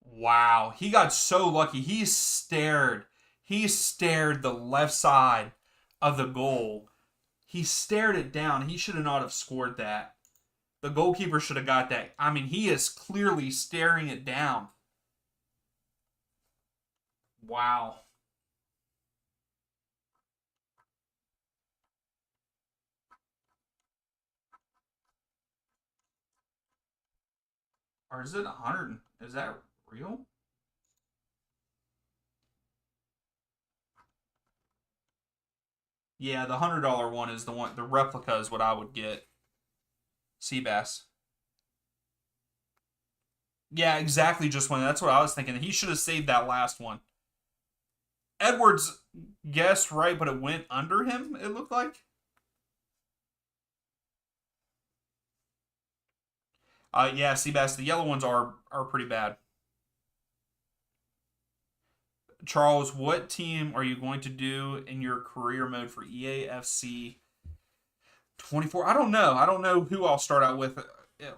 Wow, he got so lucky. He stared the left side of the goal. He stared it down. He should have not have scored that. The goalkeeper should have got that. I mean, he is clearly staring it down. Wow. Or is it 100? Is that real? Yeah, the $100 one is the one. The replica is what I would get. Seabass. Yeah, exactly. Just one. That's what I was thinking. He should have saved that last one. Edwards guessed right, but it went under him. It looked like. Yeah, Seabass. The yellow ones are pretty bad. Charles, what team are you going to do in your career mode for EAFC 24? I don't know. I don't know who I'll start out with,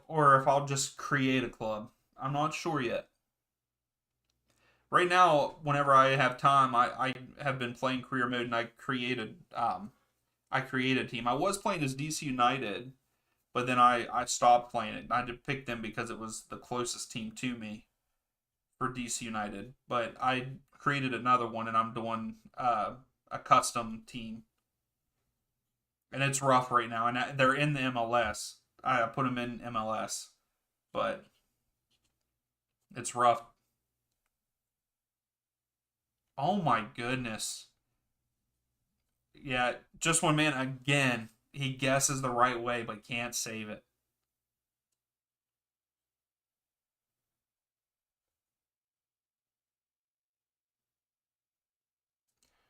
or if I'll just create a club. I'm not sure yet. Right now, whenever I have time, I have been playing career mode, and I created a team. I was playing as DC United, but then I stopped playing it. I had to pick them because it was the closest team to me for DC United. But I created another one, and I'm doing a custom team, and it's rough right now. And they're in the MLS. I put them in MLS, but it's rough. Oh my goodness! Yeah, just one man again. He guesses the right way, but can't save it.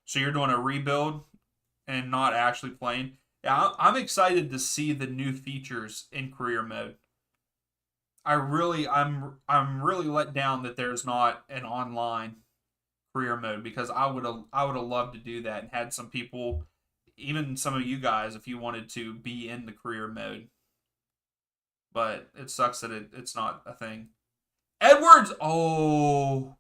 So you're doing a rebuild and not actually playing. Yeah, I'm excited to see the new features in career mode. I'm really let down that there's not an online career mode because I would have loved to do that and had some people, even some of you guys, if you wanted to be in the career mode. But it sucks that it's not a thing. Edwards, oh,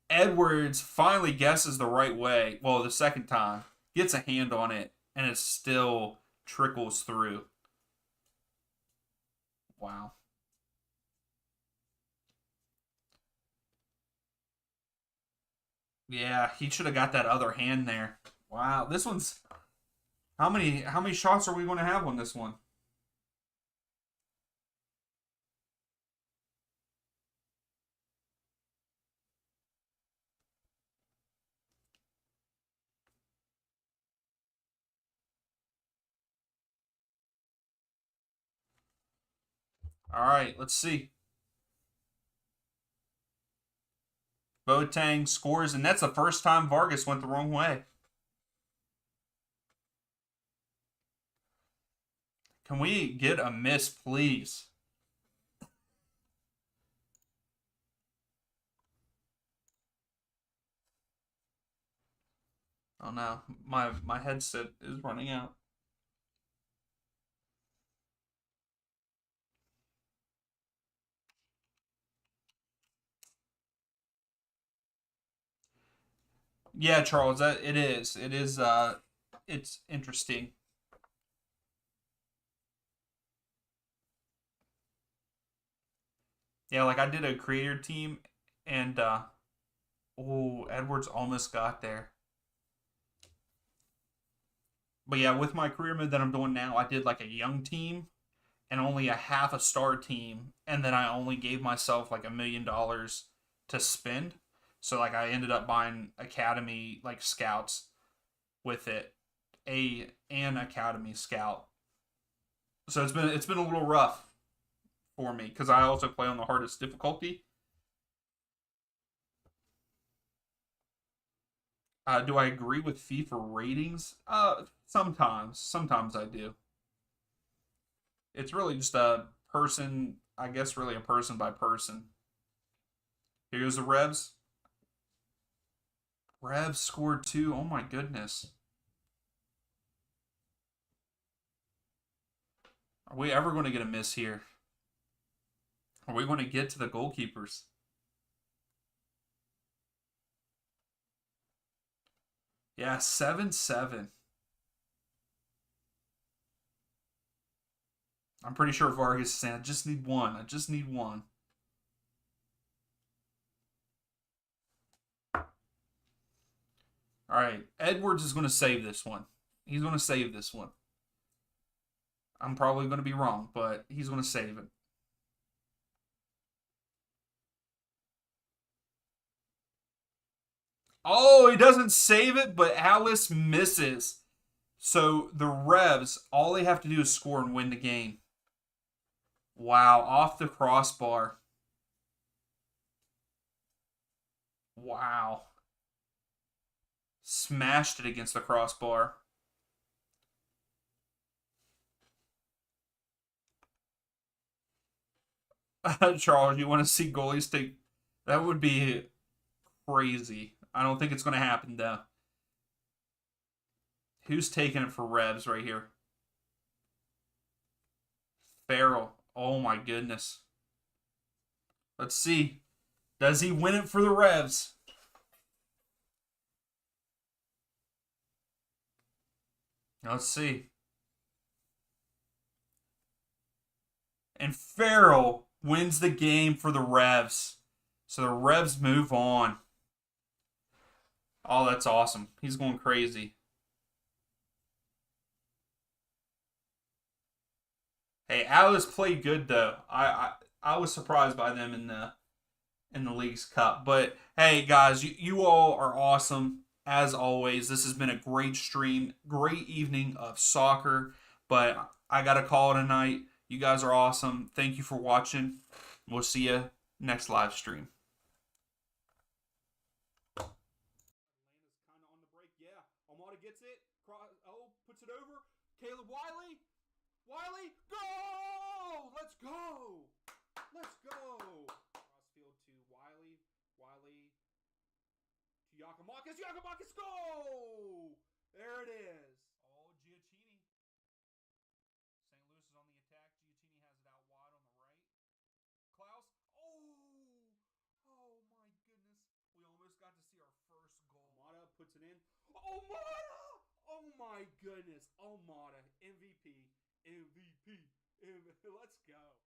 Edwards finally guesses the right way. Well, the second time gets a hand on it, and it still trickles through. Wow. Yeah, he should have got that other hand there. Wow, this one's how many shots are we going to have on this one? All right, let's see. Boateng scores, and that's the first time Vargas went the wrong way. Can we get a miss, please? Oh no, my headset is running out. Yeah, Charles, that it is. It is. It's interesting. Yeah, like I did a creator team, and oh, Edwards almost got there. But yeah, with my career mode that I'm doing now, I did like a young team and only a half a star team, and then I only gave myself like $1 million to spend. So like I ended up buying academy like scouts with it, an academy scout. So it's been a little rough for me because I also play on the hardest difficulty. Do I agree with FIFA ratings? Sometimes I do. It's really just a person, I guess, really a person by person. Here's the Revs. Revs scored two. Oh my goodness. Are we ever going to get a miss here? Are we going to get to the goalkeepers? Yeah, 7-7. I'm pretty sure Vargas is saying, I just need one. I just need one. All right. Edwards is going to save this one. He's going to save this one. I'm probably going to be wrong, but he's going to save it. Oh, he doesn't save it, but Alice misses. So the Revs, all they have to do is score and win the game. Wow, off the crossbar. Wow. Smashed it against the crossbar. Charles, you want to see goalies take. That would be crazy. I don't think it's going to happen, though. Who's taking it for Revs right here? Farrell. Oh my goodness. Let's see. Does he win it for the Revs? Let's see. And Farrell wins the game for the Revs. So the Revs move on. Oh, that's awesome. He's going crazy. Hey, Alice played good though. I was surprised by them in the League's Cup. But hey, guys, you all are awesome as always. This has been a great stream, great evening of soccer. But I got to call it a night. You guys are awesome. Thank you for watching. We'll see you next live stream. Atlanta's kind of on the break. Yeah, Almada gets it. Puts it over. Caleb Wiley. Wiley, go! Let's go! Let's go! Crossfield to Wiley. Wiley to Yakamakis. Yakamakis, go! There it is. Oh, Giacchini. St. Louis is on the attack. Giacchini has it out wide on the right. Klaus. Oh! Oh, my goodness. We almost got to see our first goal. Almada puts it in. Almada! Oh, my goodness. Almada, MVP. MVP. Let's go.